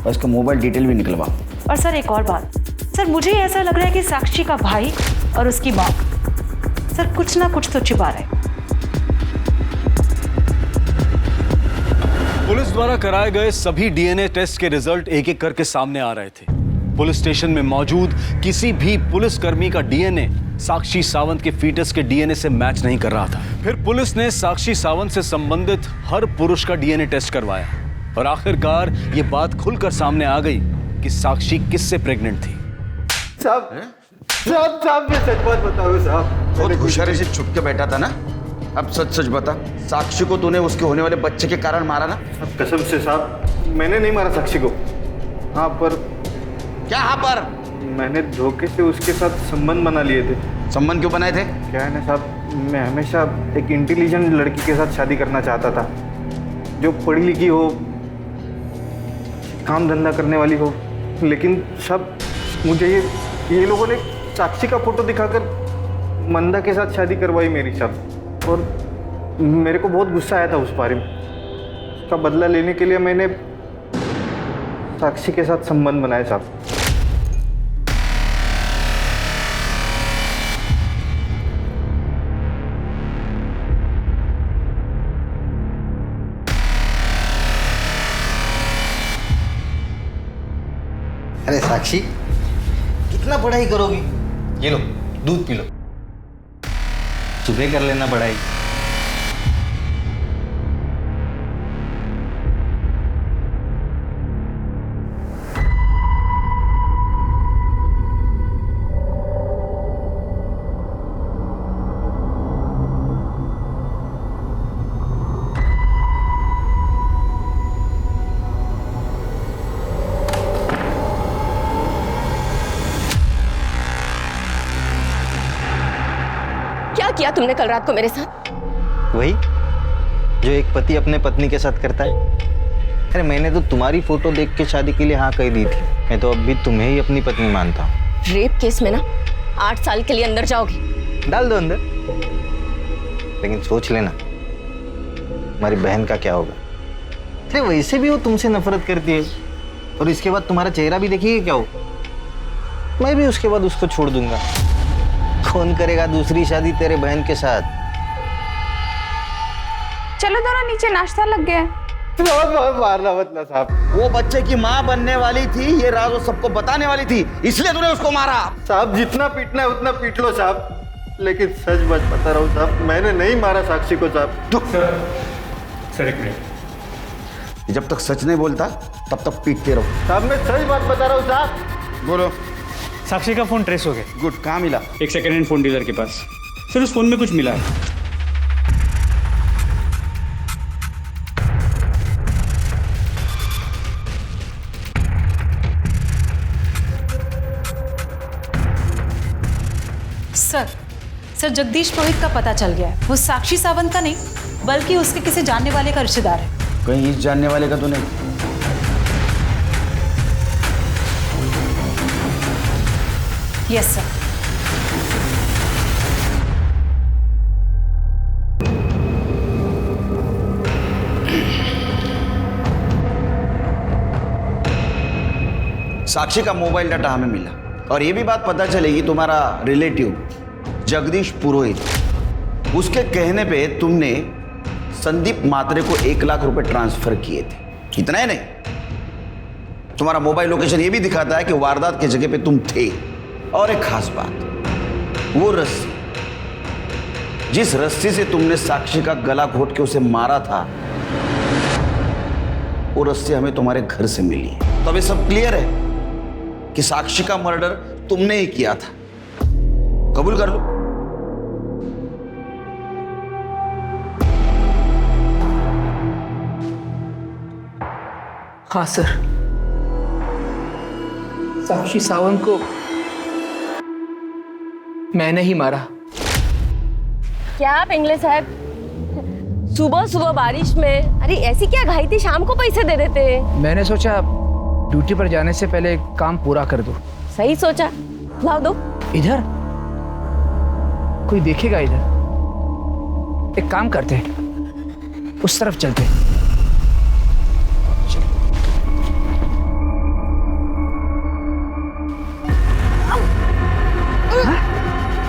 और इसका मोबाइल डिटेल भी निकलवाओ। और सर एक और बात, सर मुझे ऐसा लग रहा है कि साक्षी का भाई और उसकी माँ सर कुछ ना कुछ तो छिपा रहे। पुलिस द्वारा कराए गए सभी डीएनए टेस्ट के रिजल्ट एक एक करके सामने आ रहे थे। पुलिस स्टेशन में मौजूद किसी भी पुलिसकर्मी का डीएनए साक्षी सावंत के फीटस के डीएनए से मैच नहीं कर रहा था। फिर पुलिस ने साक्षी सावंत से संबंधित हर पुरुष का डीएनए टेस्ट करवाया और आखिरकार ये बात खुलकर सामने आ गई कि साक्षी किससे प्रेग्नेंट थी। साहब मैं सच बात बताऊं साहब। बहुत होशियारी से छुप के बैठा था ना, अब सच सच बता, साक्षी को तूने उसके होने वाले बच्चे के कारण मारा ना? कसम से साहब मैंने नहीं मारा साक्षी को। हाँ पर क्या? हाँ पर मैंने धोखे से उसके साथ संबंध बना लिए थे। संबंध क्यों बनाए थे? क्या है ना साहब, मैं हमेशा एक इंटेलिजेंट लड़की के साथ शादी करना चाहता था, जो पढ़ी लिखी हो, काम धंधा करने वाली हो। लेकिन सब मुझे ये लोगों ने साक्षी का फोटो दिखाकर मंदा के साथ शादी करवाई मेरी सब। और मेरे को बहुत गुस्सा आया था उस बारे में। उसका बदला लेने के लिए मैंने साक्षी के साथ संबंध बनाए साहब। अरे साक्षी, कितना पढ़ाई करोगी? ये लो दूध पी लो, सुबह कर लेना पढ़ाई। क्या किया तुमने कल रात को मेरे साथ? वही जो एक पति अपने पत्नी के साथ करता है। अरे मैंने तो तुम्हारी फोटो देख के शादी के लिए हाँ कह दी थी। मैं तो अब भी तुम्हें ही अपनी पत्नी मानता हूँ। रेप केस में ना 8 साल के लिए अंदर जाओगी। डाल दो अंदर, लेकिन सोच लेना हमारी बहन का क्या होगा। अरे वैसे भी वो तुमसे नफरत करती है, और इसके बाद तुम्हारा चेहरा भी देखिए क्या हो। मैं भी उसके बाद उसको छोड़ दूंगा। कौन करेगा दूसरी शादी तेरे बहन के साथ? चलो दोनों नीचे, नाश्ता लग गया है। मारना मत ना साहब। वो बच्चे की माँ बनने वाली थी, ये राज वो सबको बताने वाली थी, इसलिए तूने उसको मारा। साहब जितना पीटना है उतना पीट लो साहब, लेकिन सच बच बता रहा हूँ साहब, मैंने नहीं मारा साक्षी को साहब। सर एक मिनट। जब तक सच नहीं बोलता तब तक पीटते रहो। साहब मैं सच बात बता रहा हूँ साहब। बोलो। साक्षी का फोन ट्रेस हो गया। गुड, कहाँ मिला? एक सेकेंड हैंड फोन डीलर के पास। सर उस फोन में कुछ मिला है। सर जगदीश पुरोहित का पता चल गया है। वो साक्षी सावंत का नहीं बल्कि उसके किसी जानने वाले का रिश्तेदार है। कहीं इस जानने वाले का तो नहीं? Yes sir. साक्षी का मोबाइल डाटा हमें मिला, और ये भी बात पता चलेगी तुम्हारा रिलेटिव जगदीश पुरोहित, उसके कहने पे तुमने संदीप मात्रे को 1 लाख रुपए ट्रांसफर किए थे। इतना ही नहीं, तुम्हारा मोबाइल लोकेशन ये भी दिखाता है कि वारदात की जगह पे तुम थे। और एक खास बात, वो रस्सी, जिस रस्सी से तुमने साक्षी का गला घोट के उसे मारा था, वो रस्सी हमें तुम्हारे घर से मिली है। तो अब ये सब क्लियर है कि साक्षी का मर्डर तुमने ही किया था। कबूल कर लो। हाँ सर, साक्षी सावंत को मैंने ही मारा। क्या पिंगले साहब, सुबह सुबह बारिश में, अरे ऐसी क्या घाई थी? शाम को पैसे दे देते। मैंने सोचा ड्यूटी पर जाने से पहले काम पूरा कर दूं। सही सोचा, लाओ दो। इधर कोई देखेगा? इधर एक काम करते हैं, उस तरफ चलते हैं।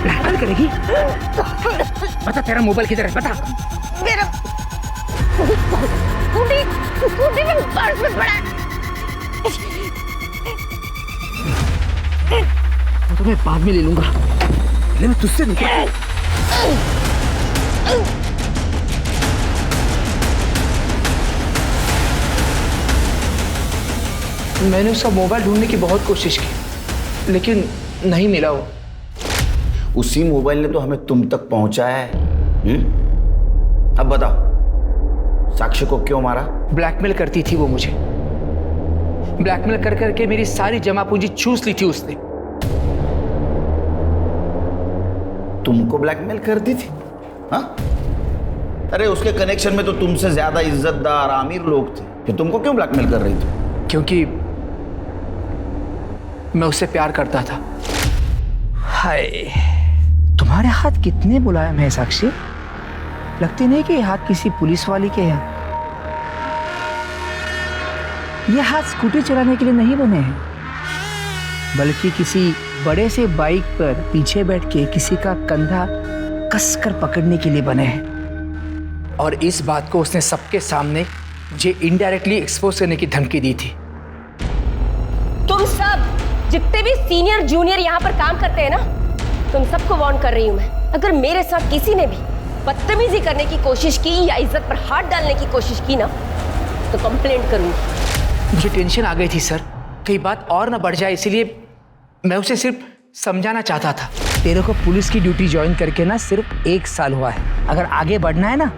ब्लैकमेल करेगी? बता तेरा मोबाइल किधर है, बता। मेरा स्कूटी में पर्स में पड़ा। तो मैं बाद में ले लूंगा, पहले मैं तुझसे निकल। मैंने उसका मोबाइल ढूंढने की बहुत कोशिश की, लेकिन नहीं मिला। वो उसी मोबाइल ने तो हमें तुम तक पहुंचाया है। अब बताओ, साक्षी को क्यों मारा? ब्लैकमेल करती थी वो मुझे। ब्लैकमेल कर करके मेरी सारी जमा पूंजी चूस ली थी उसने। तुमको ब्लैकमेल करती थी? हाँ? अरे उसके कनेक्शन में तो तुमसे ज्यादा इज्जतदार अमीर लोग थे, कि तुमको क्यों ब्लैकमेल कर रही थी? क्योंकि मैं उससे प्यार करता था। हाय, तुम्हारे हाथ कितने मुलायम है साक्षी, लगती नहीं कि ये हाथ किसी पुलिस वाली के हैं। ये हाथ स्कूटी चलाने के लिए नहीं बने हैं, बल्कि किसी बड़े से बाइक पर पीछे बैठ के किसी का कंधा कसकर पकड़ने के लिए बने हैं। और इस बात को उसने सबके सामने मुझे इनडायरेक्टली एक्सपोज करने की धमकी दी थी। तुम सब जितने भी सीनियर जूनियर यहाँ पर काम करते हैं ना, तुम सबको वार्न कर रही हूँ मैं, अगर मेरे साथ किसी ने भी बदतमीजी करने की कोशिश की या इज्जत पर हाथ डालने की कोशिश की ना, तो कंप्लेंट करूंगी। मुझे टेंशन आ गई थी सर, कई बात और ना बढ़ जाए, इसीलिए मैं उसे सिर्फ समझाना चाहता था। तेरे को पुलिस की ड्यूटी ज्वाइन करके ना सिर्फ 1 साल हुआ है, अगर आगे बढ़ना है ना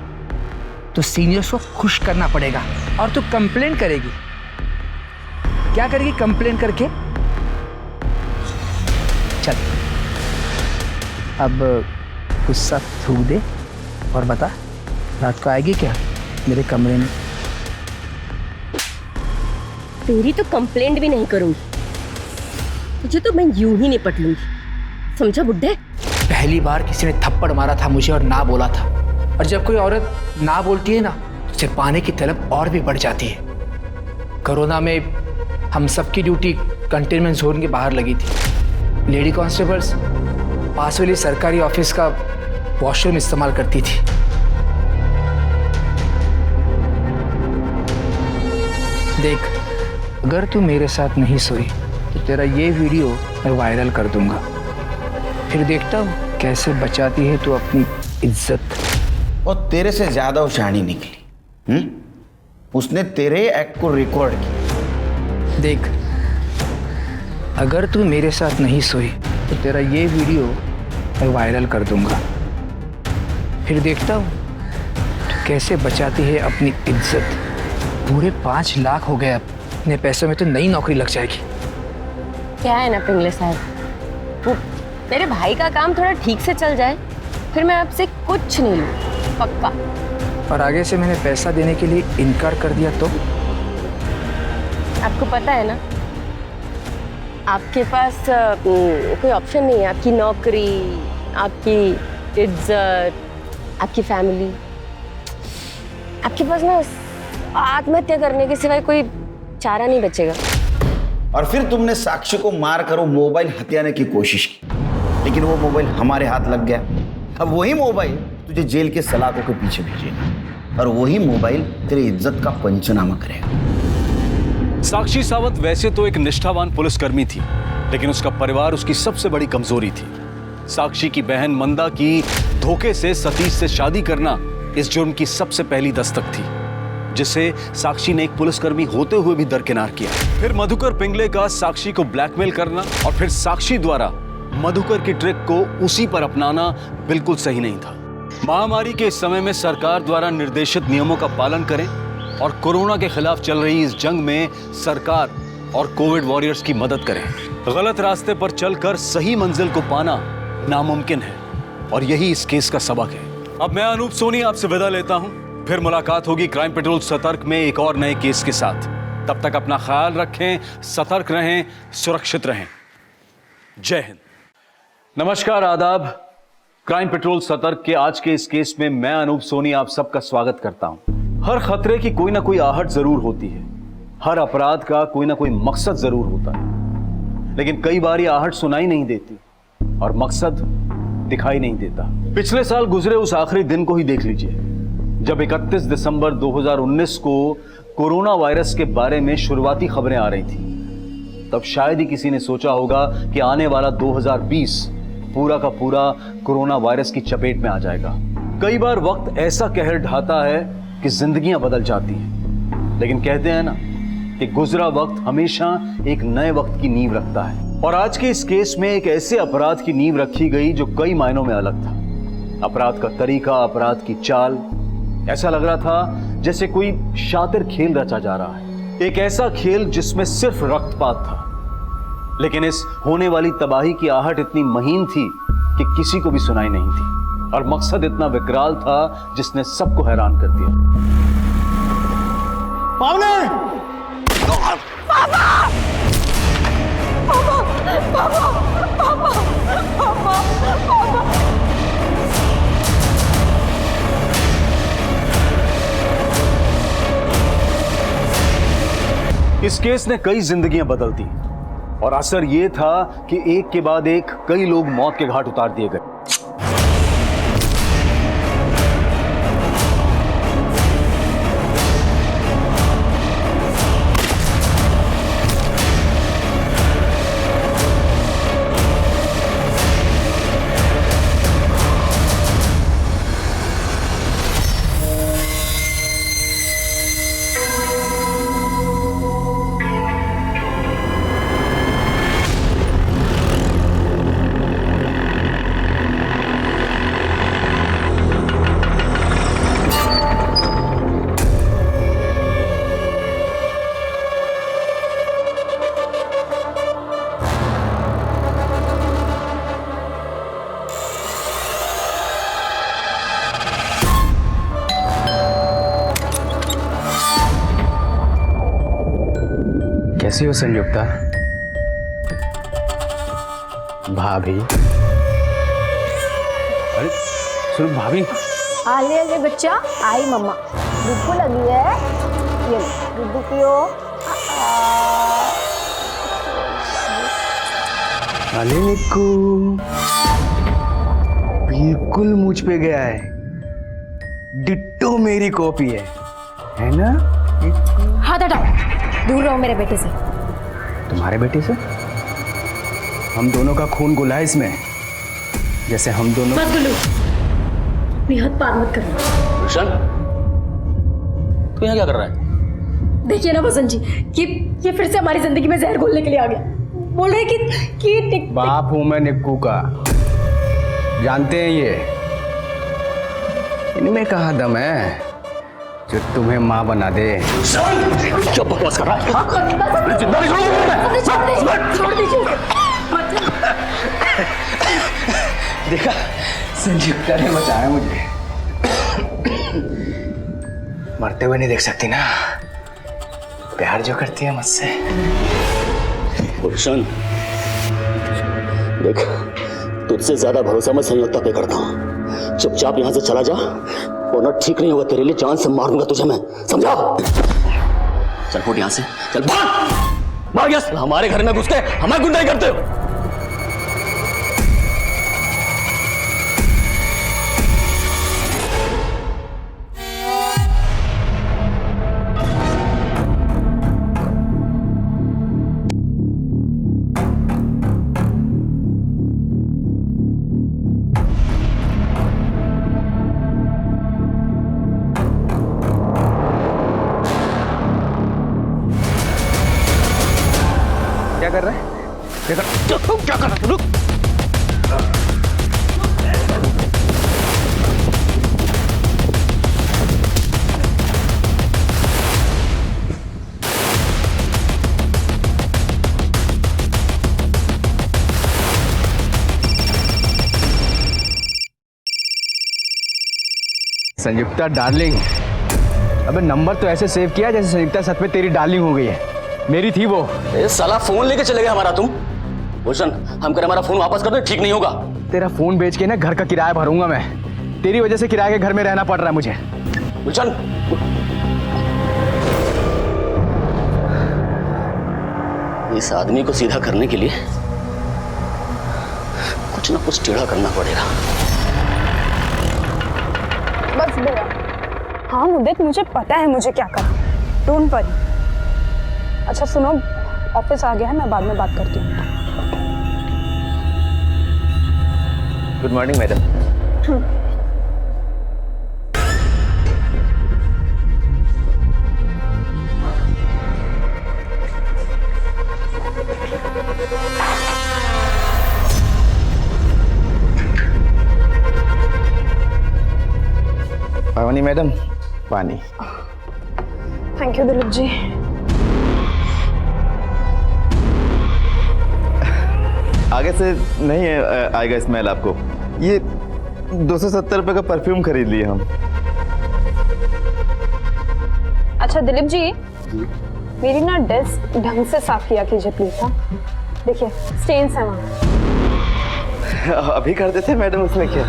तो सीनियर्स को खुश करना पड़ेगा। और तू कंप्लेन करेगी, क्या करेगी कंप्लेन करके? चल अब गुस्सा थूक दे और बता, रात को आएगी क्या मेरे कमरे में? तेरी तो कंप्लेंट भी नहीं करूंगी, तुझे तो मैं यूं ही निपट लूंगी, समझा बुड्ढे? पहली बार किसी ने थप्पड़ मारा था मुझे और ना बोला था, और जब कोई औरत ना बोलती है ना तो उसे पाने की तलब और भी बढ़ जाती है। कोरोना में हम सबकी ड्यूटी कंटेनमेंट जोन के बाहर लगी थी। लेडी कांस्टेबल्स पास वाली सरकारी ऑफिस का वॉशरूम इस्तेमाल करती थी। देख, अगर तू मेरे साथ नहीं सोई तो तेरा ये वीडियो मैं वायरल कर दूंगा, फिर देखता हूँ कैसे बचाती है तू अपनी इज्जत। और तेरे से ज्यादा वो शहानी निकली। उसने तेरे एक्ट को रिकॉर्ड किया। देख, अगर तू मेरे साथ नहीं सोई तो तेरा ये वीडियो मैं वायरल कर दूंगा, फिर देखता हूँ तो कैसे बचाती है अपनी इज्जत। पूरे 5 लाख हो गए, अब इतने पैसों में तो नई नौकरी लग जाएगी। क्या है ना पिंगले साहब, मेरे भाई का काम थोड़ा ठीक से चल जाए, फिर मैं आपसे कुछ नहीं लूँ, पक्का। और आगे से मैंने पैसा देने के लिए इनकार कर दिया तो? आपको पता है ना, आपके पास कोई ऑप्शन नहीं है। आपकी नौकरी, आपकी इज्जत, आपकी फैमिली, आपके पास ना आत्महत्या करने के सिवाय कोई चारा नहीं बचेगा। और फिर तुमने साक्षी को मार कर वो मोबाइल हथियाने की कोशिश की, लेकिन वो मोबाइल हमारे हाथ लग गया। अब वही मोबाइल तुझे जेल के सलाखों के पीछे भेजेगा, और वही मोबाइल तेरी इज्जत का पंचनामा करेगा। साक्षी सावंत वैसे तो एक निष्ठावान पुलिसकर्मी थी, लेकिन उसका परिवार उसकी सबसे बड़ी कमजोरी थी। साक्षी की बहन मंदा की धोखे से सतीश से शादी करना इस जुर्म की सबसे पहली दस्तक थी, जिसे साक्षी ने एक पुलिसकर्मी होते हुए भी दरकिनार किया। फिर मधुकर पिंगले का साक्षी को ब्लैकमेल करना, और फिर साक्षी द्वारा मधुकर की ट्रिक को उसी पर अपनाना बिल्कुल सही नहीं था। महामारी के इस समय में सरकार द्वारा निर्देशित नियमों का पालन करें और कोरोना के खिलाफ चल रही इस जंग में सरकार और कोविड वॉरियर्स की मदद करें। गलत रास्ते पर चलकर सही मंजिल को पाना नामुमकिन है, और यही इस केस का सबक है। अब मैं अनूप सोनी आपसे विदा लेता हूं, फिर मुलाकात होगी क्राइम पेट्रोल सतर्क में एक और नए केस के साथ। तब तक अपना ख्याल रखें, सतर्क रहें, सुरक्षित रहें। जय हिंद। नमस्कार, आदाब। क्राइम पेट्रोल सतर्क के आज के इस केस में मैं अनूप सोनी आप सबका स्वागत करता हूं। हर खतरे की कोई ना कोई आहट जरूर होती है, हर अपराध का कोई ना कोई मकसद जरूर होता है, लेकिन कई बार ये आहट सुनाई नहीं देती और मकसद दिखाई नहीं देता। पिछले साल गुजरे उस आखिरी दिन को ही देख लीजिए, जब 31 दिसंबर 2019 को कोरोना वायरस के बारे में शुरुआती खबरें आ रही थी। तब शायद ही किसी ने सोचा होगा कि आने वाला 2020 पूरा का पूरा कोरोना वायरस की चपेट में आ जाएगा। कई बार वक्त ऐसा कहर ढाता है कि जिंदगियां बदल जाती हैं, लेकिन कहते हैं ना कि गुजरा वक्त हमेशा एक नए वक्त की नींव रखता है। और आज के इस केस में एक ऐसे अपराध की नींव रखी गई जो कई मायनों में अलग था। अपराध का तरीका, अपराध की चाल, ऐसा लग रहा था जैसे कोई शातिर खेल रचा जा रहा है। एक ऐसा खेल जिसमें सिर्फ रक्तपात था, लेकिन इस होने वाली तबाही की आहट इतनी महीन थी कि किसी को भी सुनाई नहीं थी, और मकसद इतना विकराल था जिसने सबको हैरान कर दिया। पावले! पापा! पापा! पापा! पापा! पापा! पापा! इस केस ने कई जिंदगियां बदल दी और असर ये था कि एक के बाद एक कई लोग मौत के घाट उतार दिए गए। कैसी हो संयुक्ता? भाभी? अरे सुनो भाभी। आले आले बच्चा, आई मम्मा। भूख लगी है, ये दूध पियो। अरे निक्कू, बिल्कुल मुझ पे गया है, डिट्टो मेरी कॉपी है ना? हाथ हटाओ, दूर रहो मेरे बेटे से। तुम्हारे बेटे से? हम दोनों का खून घुला है इसमें, जैसे हम दोनों। मत गुल्लू, मेरी हाथ पार मत करना। रोशन, तू यहाँ क्या कर रहा है? देखिए ना वसंत जी, ये फिर से हमारी जिंदगी में जहर घोलने के लिए आ गया। बोल रहे कि बाप हूं मैं निक्कू का, जानते हैं ये। इनमें कहाँ दम है जो तुम्हें माँ बना दे। क्या बकवास कर रहा है? जिंदा नहीं छोड़ दीजिए। देखा, संयुक्ता ने बचाया मुझे। मरते हुए नहीं देख सकती ना, प्यार जो करती है मुझसे। गुलशन, देख, तुझसे ज्यादा भरोसा मैं संयुक्ता पे करता हूँ। चुपचाप यहाँ से चला जा, वरना ठीक नहीं होगा तेरे लिए। जान से मार दूंगा तुझे मैं, समझा? चल फुट यहाँ से, चल भाग यहाँ से। हमारे घर में घुस के हमें गुंडाई करते हो। क्या कर रहा है? क्या कर रहा है? रुक। संयुक्ता डार्लिंग, अबे नंबर तो ऐसे सेव किया जैसे संयुक्ता सच में तेरी डार्लिंग हो गई है। मेरी थी वो। साला फोन लेके चले गए हमारा तुम। भूषण, हम करें हमारा फोन वापस कर दो, ठीक नहीं होगा। तेरा फोन बेच के ना घर का किराया भरूंगा मैं। तेरी वजह से किराए के घर में रहना पड़ रहा है मुझे। भूषण, इस आदमी को सीधा करने के लिए कुछ ना कुछ टेढ़ा करना पड़ेगा। बस भैया, हाँ मुद्दत, मुझे पता है मुझे क्या करना। Don't worry. अच्छा सुनो, ऑफिस आ गया है, मैं बाद में बात करती हूँ। Good morning madam. पावनी मैडम, पानी। Thank you Dilip ji. आगे से नहीं आएगा स्मेल आपको। ये 270 रुपए का परफ्यूम खरीद लिए हम। अच्छा दिलीप जी, मेरी ना डेस्क ढंग से साफ किया कीजिए प्लीज। हाँ देखिए, स्टेन्स हैं वहाँ। अभी कर देते मैडम, उसमें क्या।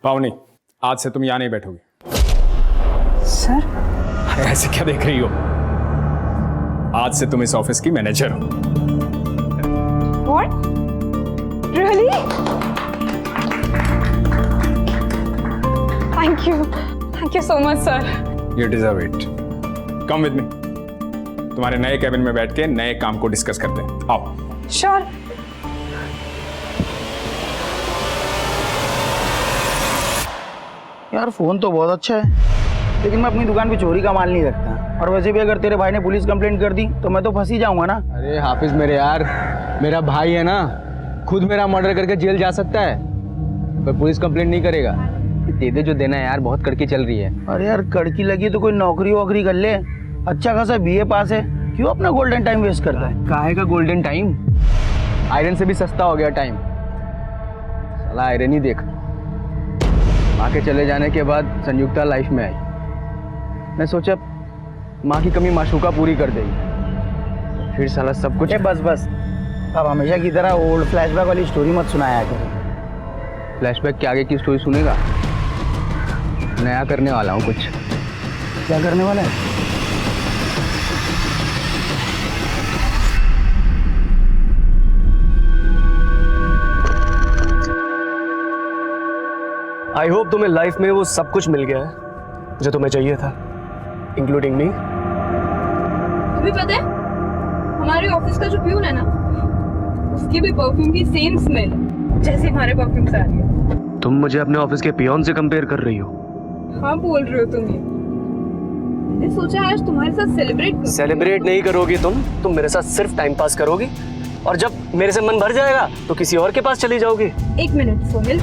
पावनी, आज से तुम यहाँ नहीं बैठोगी। सर ऐसे क्या देख रही हो? आज से तुम इस ऑफिस की मैनेजर हो। What? Really? Thank you so much, sir. You deserve it. Come with me. तुम्हारे नए कैबिन में बैठ के नए काम को डिस्कस करते हैं। आओ। Sure. यार फोन तो बहुत अच्छा है, लेकिन मैं अपनी दुकान पे चोरी का माल नहीं रखता। और वैसे भी अगर तेरे भाई ने पुलिस कंप्लेंट कर दी तो मैं तो फंस ही जाऊंगा ना। अरे हाफिज मेरे यार, मेरा भाई है ना, खुद मेरा मर्डर करके जेल जा सकता है, पर पुलिस कंप्लेंट नहीं करेगा। दे दे जो देना है यार, बहुत कड़की चल रही है। अरे यार कड़की लगी तो कोई नौकरी वोकरी कर ले, अच्छा खासा बीए पास है, क्यों अपना गोल्डन टाइम वेस्ट करता है? काहे का गोल्डन टाइम? आयरन से भी सस्ता हो गया टाइम। साला आयरन ही देख, माँ के चले जाने के बाद संयुक्ता लाइफ में आई। मैं सोचा माँ की कमी माशूका पूरी कर देगी, फिर साला सब कुछ। बस बस, अब हमेशा की तरह ओल्ड फ्लैशबैक वाली स्टोरी मत सुनाया कर। फ्लैशबैक के आगे की स्टोरी सुनेगा? नया करने वाला हूँ कुछ। क्या करने वाला है? आई होप तुम्हें लाइफ में वो सब कुछ मिल गया है जो तुम्हें चाहिए था, इंक्लूडिंग मी। तुम्हें पता है हमारे ऑफिस का जो प्यून है ना, उसकी भी परफ्यूम की सेम स्मेल जैसे हमारे परफ्यूम से आ रही है। तुम मुझे अपने ऑफिस के पियोन से कंपेयर कर रही हो? हाँ बोल रहे हो तुम ये। मैंने सोचा आज तुम्हारे साथ सेलिब्रेट नहीं करोगी तुम मेरे साथ सिर्फ टाइम पास करोगी, और जब मेरे से मन भर जाएगा तो किसी और के पास चली जाओगी। एक मिनट सोहेल,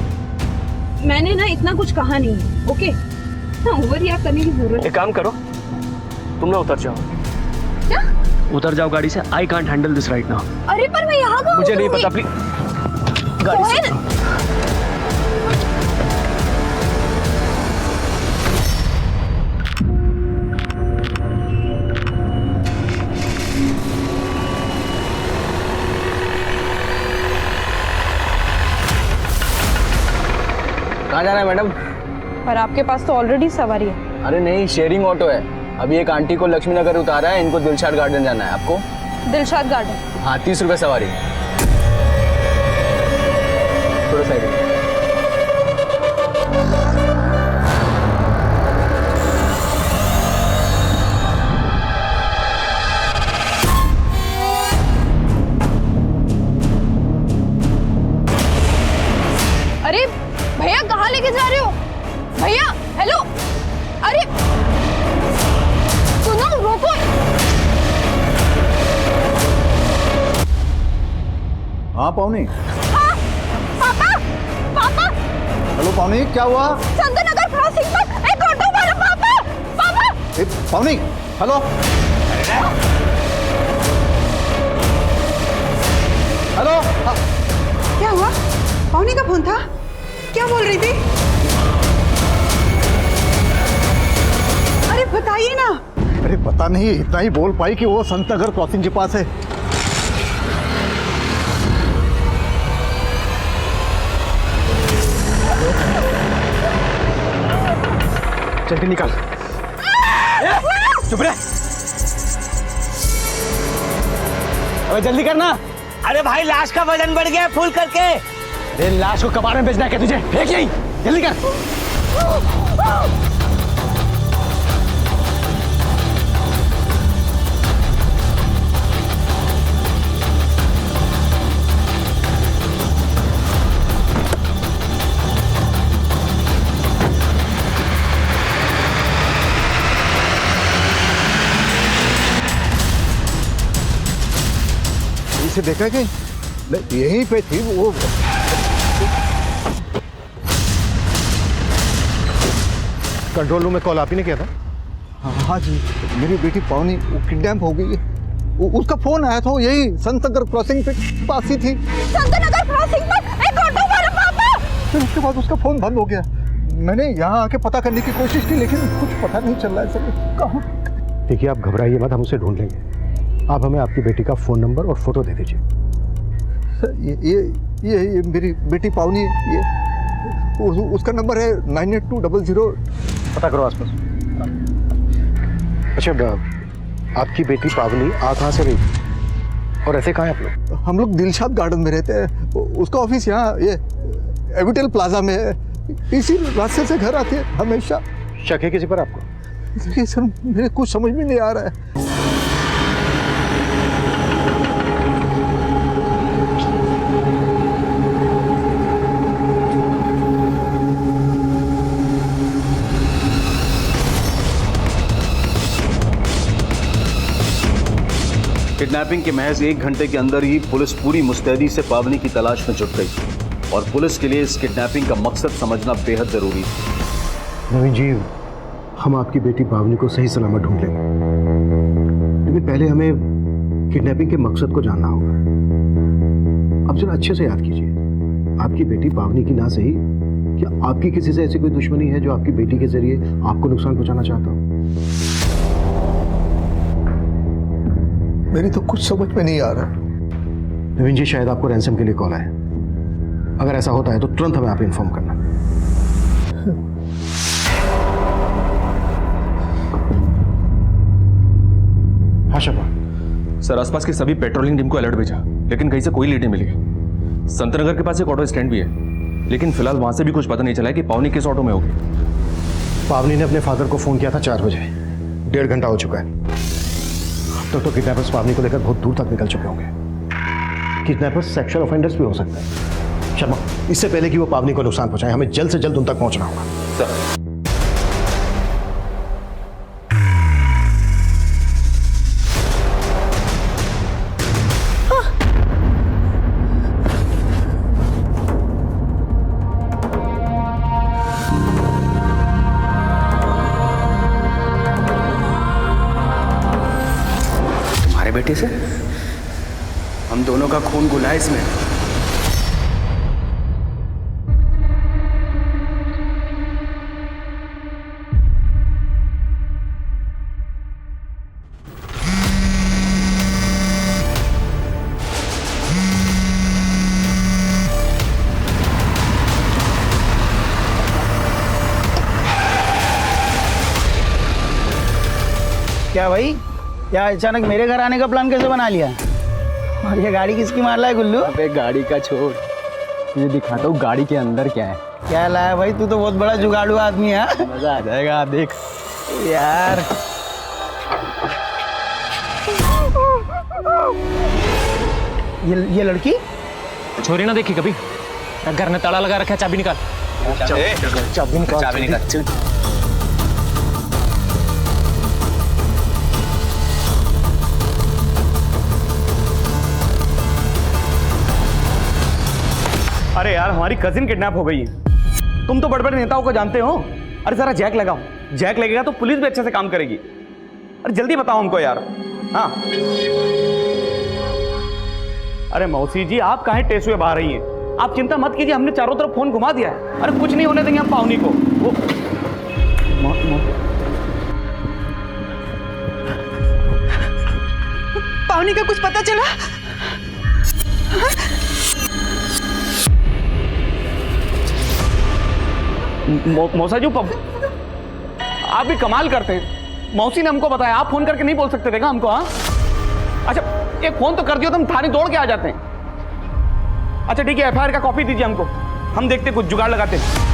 मैंने ना इतना कुछ कहा नहीं है, ओके? ना ओवर रिएक्ट करने की जरूरत। एक काम करो, तुम ना उतर जाओ। क्या? उतर जाओ गाड़ी से। I can't handle this right now. अरे पर मैं यहाँ कहाँ मुझे नहीं पता, प्लीज गाड़ी से। कहाँ जाना है मैडम? पर आपके पास तो ऑलरेडी सवारी है। अरे नहीं, शेयरिंग ऑटो है। अभी एक आंटी को लक्ष्मी नगर उतारा है, इनको दिलशाद गार्डन जाना है। आपको? दिलशाद गार्डन? हाँ, 30 रुपए सवारी। थोड़ा साइड में। अरे भैया कहाँ लेके जा रहे हो? भैया हेलो, अरे सुनो रोको। हाँ पावनी। हाँ पापा, पापा। हेलो पावनी, क्या हुआ? संत नगर क्रॉसिंग पर एक ऑटो वाला। पापा, पापा। पावनी, हेलो हेलो। क्या हुआ? पावनी का फोन था? क्या बोल रही थी? अरे बताइए ना। अरे पता नहीं, इतना ही बोल पाई कि वो संत नगर क्रॉसिंग के पास है। जल्दी निकाल। चुप रहे। अबे जल्दी करना। अरे भाई लाश का वजन बढ़ गया फुल करके। अरे लाश को कबाड़ में बेचना है क्या तुझे? फेंक यहीं, जल्दी कर। इसे देखा कि यहीं पे थी वो। कंट्रोल रूम में कॉल आप ही ने किया था? हाँ जी, मेरी बेटी पावनी किडनैप हो गई है। उसका फोन आया था, यही संत नगर क्रॉसिंग पे पास ही थी। संत नगर क्रॉसिंग पर एक ऑटो वाला। पापा। फिर उसके बाद उसका फोन बंद हो गया। मैंने यहाँ आके पता करने की कोशिश की, लेकिन कुछ पता नहीं चल रहा है सर। कहाँ? देखिए आप घबराइए मत, हम उसे ढूंढ लेंगे। आप हमें आपकी बेटी का फोन नंबर और फोटो दे दीजिए। ये मेरी बेटी पावनी, ये उसका नंबर है 98200। पता करो आसपास। अच्छा, आपकी बेटी पावनी आ कहाँ से रही और ऐसे कहाँ हैं आप लोग? हम लोग दिलशाद गार्डन में रहते हैं, उसका ऑफिस यहाँ ये एविटेल प्लाजा में है, इसी रास्ते से घर आते हैं हमेशा। शक है किसी पर आपको? देखिए सर, मेरे कुछ समझ में नहीं आ रहा है। किडनैपिंग के महज 1 घंटे के अंदर ही पुलिस पूरी मुस्तैदी से पावनी की तलाश में जुट गई और पुलिस के लिए इस किडनैपिंग का मकसद समझना बेहद जरूरी है। नवीन जी, हम आपकी बेटी पावनी को सही सलामत ढूंढ लेंगे, लेकिन पहले हमें किडनैपिंग के मकसद को जानना होगा। अब जरा अच्छे से याद कीजिए, आपकी बेटी पावनी की ना सही, क्या आपकी किसी से ऐसी कोई दुश्मनी है जो आपकी बेटी के जरिए आपको नुकसान पहुंचाना चाहता हो? मेरी तो कुछ समझ में नहीं आ रहा। नवीन जी, शायद आपको रैंसम के लिए कॉल आया। अगर ऐसा होता है तो तुरंत हमें आप इन्फॉर्म करना। हाँ शपा। सर, आसपास की सभी पेट्रोलिंग टीम को अलर्ट भेजा, लेकिन कहीं से कोई लीड नहीं मिली। संतनगर के पास एक ऑटो स्टैंड भी है, लेकिन फिलहाल वहां से भी कुछ पता नहीं चला है कि पावनी किस ऑटो में होगी। पावनी ने अपने फादर को फोन किया था 4 बजे, 1.5 घंटा हो चुका है। तो किडनैपर्स पावनी को लेकर बहुत दूर तक निकल चुके होंगे। किडनैपर्स सेक्सुअल ऑफेंडर्स भी हो सकते हैं। शर्मा, इससे पहले कि वो पावनी को नुकसान पहुंचाए, हमें जल्द से जल्द उन तक पहुंचना होगा। सर, बेटे से हम दोनों का खून घुला है इसमें। क्या भाई, क्या अचानक मेरे घर आने का प्लान कैसे बना लिया? और ये गाड़ी किसकी मार लाया गुल्लू? अबे गाड़ी का छोड़, तुझे दिखाता हूँ गाड़ी के अंदर क्या है। क्या लाया भाई, तू तो बहुत बड़ा जुगाड़ू आदमी है। मजा आ जाएगा, देख यार। ये लड़की छोरी ना देखी कभी? घर में ताला लगा रखा है, चाबी निकाल। चाबी निकाल। अरे यार, हमारी कजिन किडनैप हो गई है। तुम तो बड़े बड़े नेताओं को जानते हो। अरे जरा जैक लगाओ, जैक लगेगा तो पुलिस भी अच्छे से काम करेगी। अरे जल्दी बताओ हमको यार। हाँ, अरे मौसी जी, आप काहे टेसुए बहा रही हैं? आप चिंता मत कीजिए, हमने चारों तरफ फोन घुमा दिया है। अरे कुछ नहीं होने देंगे हम पावनी को। वो पावनी का कुछ पता चला? मौसा जी, आप भी कमाल करते हैं। मौसी ने हमको बताया, आप फोन करके नहीं बोल सकते थे क्या हमको? हाँ, अच्छा एक फोन तो कर दियो तो हम थाने दौड़ के आ जाते हैं। अच्छा ठीक है, एफआईआर का कॉपी दीजिए हमको, हम देखते कुछ जुगाड़ लगाते हैं।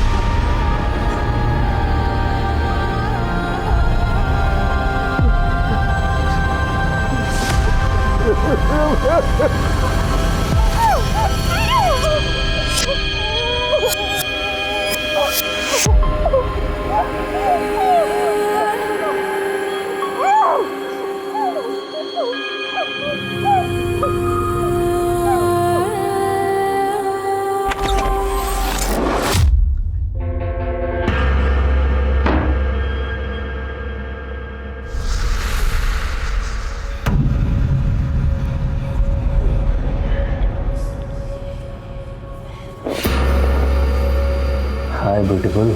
Hi beautiful,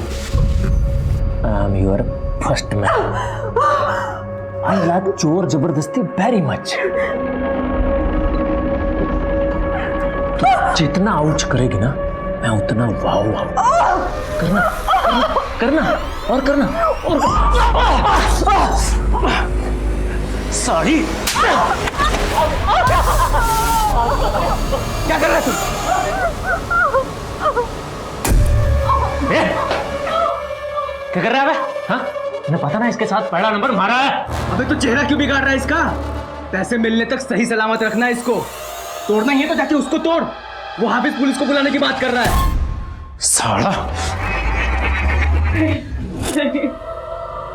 I am your first man. I like चोर जबरदस्ती very much. तो जितना आउच करेगी ना, मैं उतना वाव वाव करना करना करना और करना और साड़ी क्या कर रहा है तू? क्या कर रहा है बे? हाँ? मैं पता ना इसके साथ पहला नंबर मारा है। अबे तो चेहरा क्यों बिगाड़ रहा है इसका? पैसे मिलने तक सही सलामत रखना है इसको। तोड़ना ही है तो जाके उसको तोड़। वो हाफिज पुलिस को बुलाने की बात कर रहा है। साला प्लीज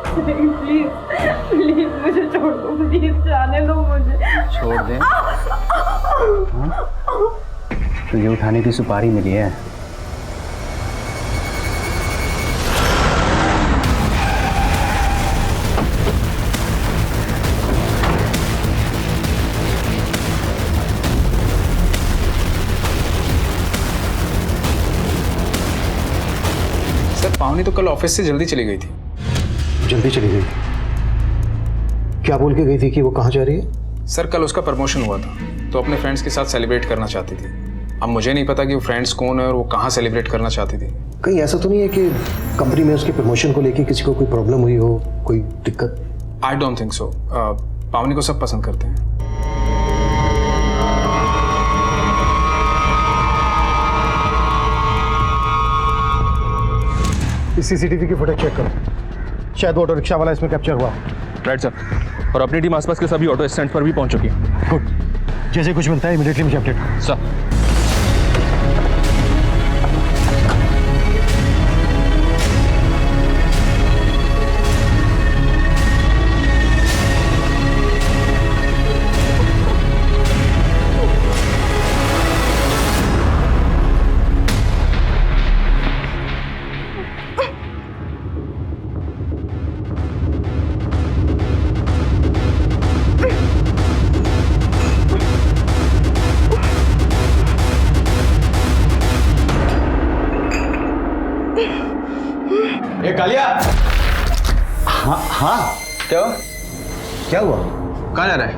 प्लीज मुझे छोड़ दो, प्लीज जाने दो मुझे। छोड़ दे? तुझे उठाने की सुपारी मिली है। सर पावनी तो कल ऑफिस से जल्दी चली गई थी। जल्दी चली गई? क्या बोल के गई थी कि वो कहाँ जा रही है? सर कल उसका प्रमोशन हुआ था तो अपने फ्रेंड्स के साथ सेलिब्रेट करना चाहती थी। अब मुझे नहीं पता कि वो फ्रेंड्स कौन है और वो कहाँ सेलिब्रेट करना चाहती थी। कहीं ऐसा तो नहीं है कि कंपनी में उसके प्रमोशन को लेके किसी को कोई प्रॉब्लम हुई हो, कोई दिक्कत? I don't think so. पावनी को सब पसंद करते हैं। इस सीसीटीवी की फुटेज चेक करो, शायद वो ऑटो रिक्शा वाला इसमें कैप्चर हुआ। Right sir. और अपनी टीम आसपास के सभी ऑटो स्टैंड पर भी पहुंच चुकी है। गुड, जैसे कुछ मिलता है इमीडिएटली मुझे अपडेट करो। सर। कालिया। हाँ क्या क्या हुआ? कहाँ जा रहा है?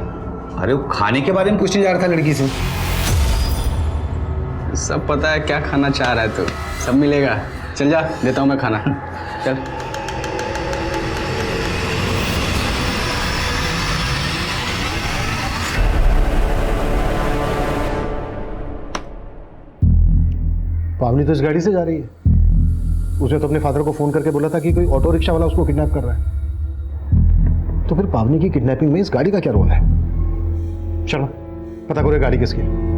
अरे वो खाने के बारे में पूछने जा रहा था लड़की से। सब पता है क्या खाना चाह रहा है तू, सब मिलेगा। चल जा, देता हूँ मैं खाना। चल। पावनी तो इस गाड़ी से जा रही है। उसने तो अपने फादर को फोन करके बोला था कि कोई ऑटो रिक्शा वाला उसको किडनैप कर रहा है। तो फिर पावनी की किडनैपिंग में इस गाड़ी का क्या रोल है? चलो पता करो ये गाड़ी किसकी है।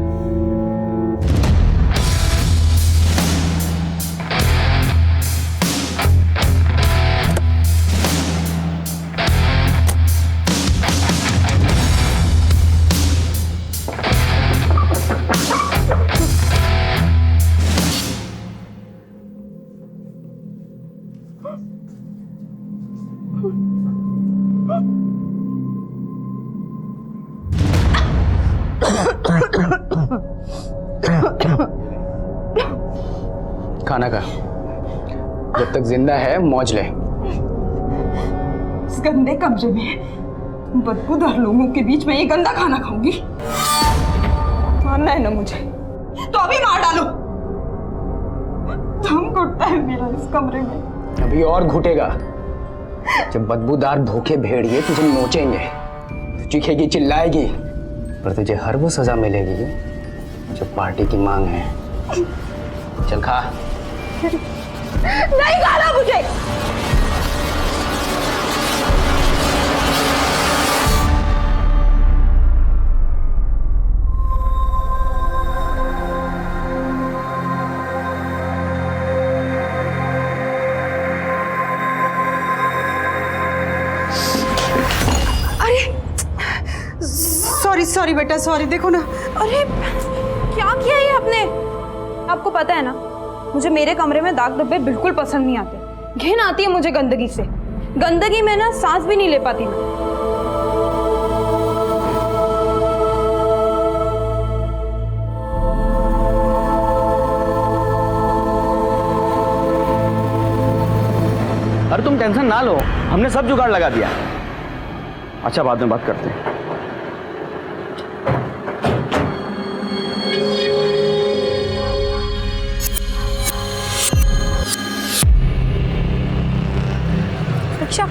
खाना खा, जब तक जिंदा है मौज ले। इस गंदे कमरे में बदबूदार लोगों के बीच में ये गंदा खाना खाऊंगी? मारना है ना मुझे तो अभी मार डालो। दम घुटता है मेरा इस कमरे में। अभी और घुटेगा जब बदबूदार भूखे भेड़िए तुझे नोचेंगे। तू चीखेगी, चिल्लाएगी, पर तुझे हर वो सजा मिलेगी जो पार्टी की मांग है। चल खा। नहीं खाना मुझे। सॉरी बेटा, सॉरी। देखो ना, अरे क्या किया ये आपने? आपको पता है ना, मुझे मेरे कमरे में दाग धब्बे बिल्कुल पसंद नहीं आते। घिन आती है मुझे गंदगी से। गंदगी में ना सांस भी नहीं ले पाती मैं। अरे तुम टेंशन ना लो, हमने सब जुगाड़ लगा दिया। अच्छा बाद में बात करते हैं। अच्छा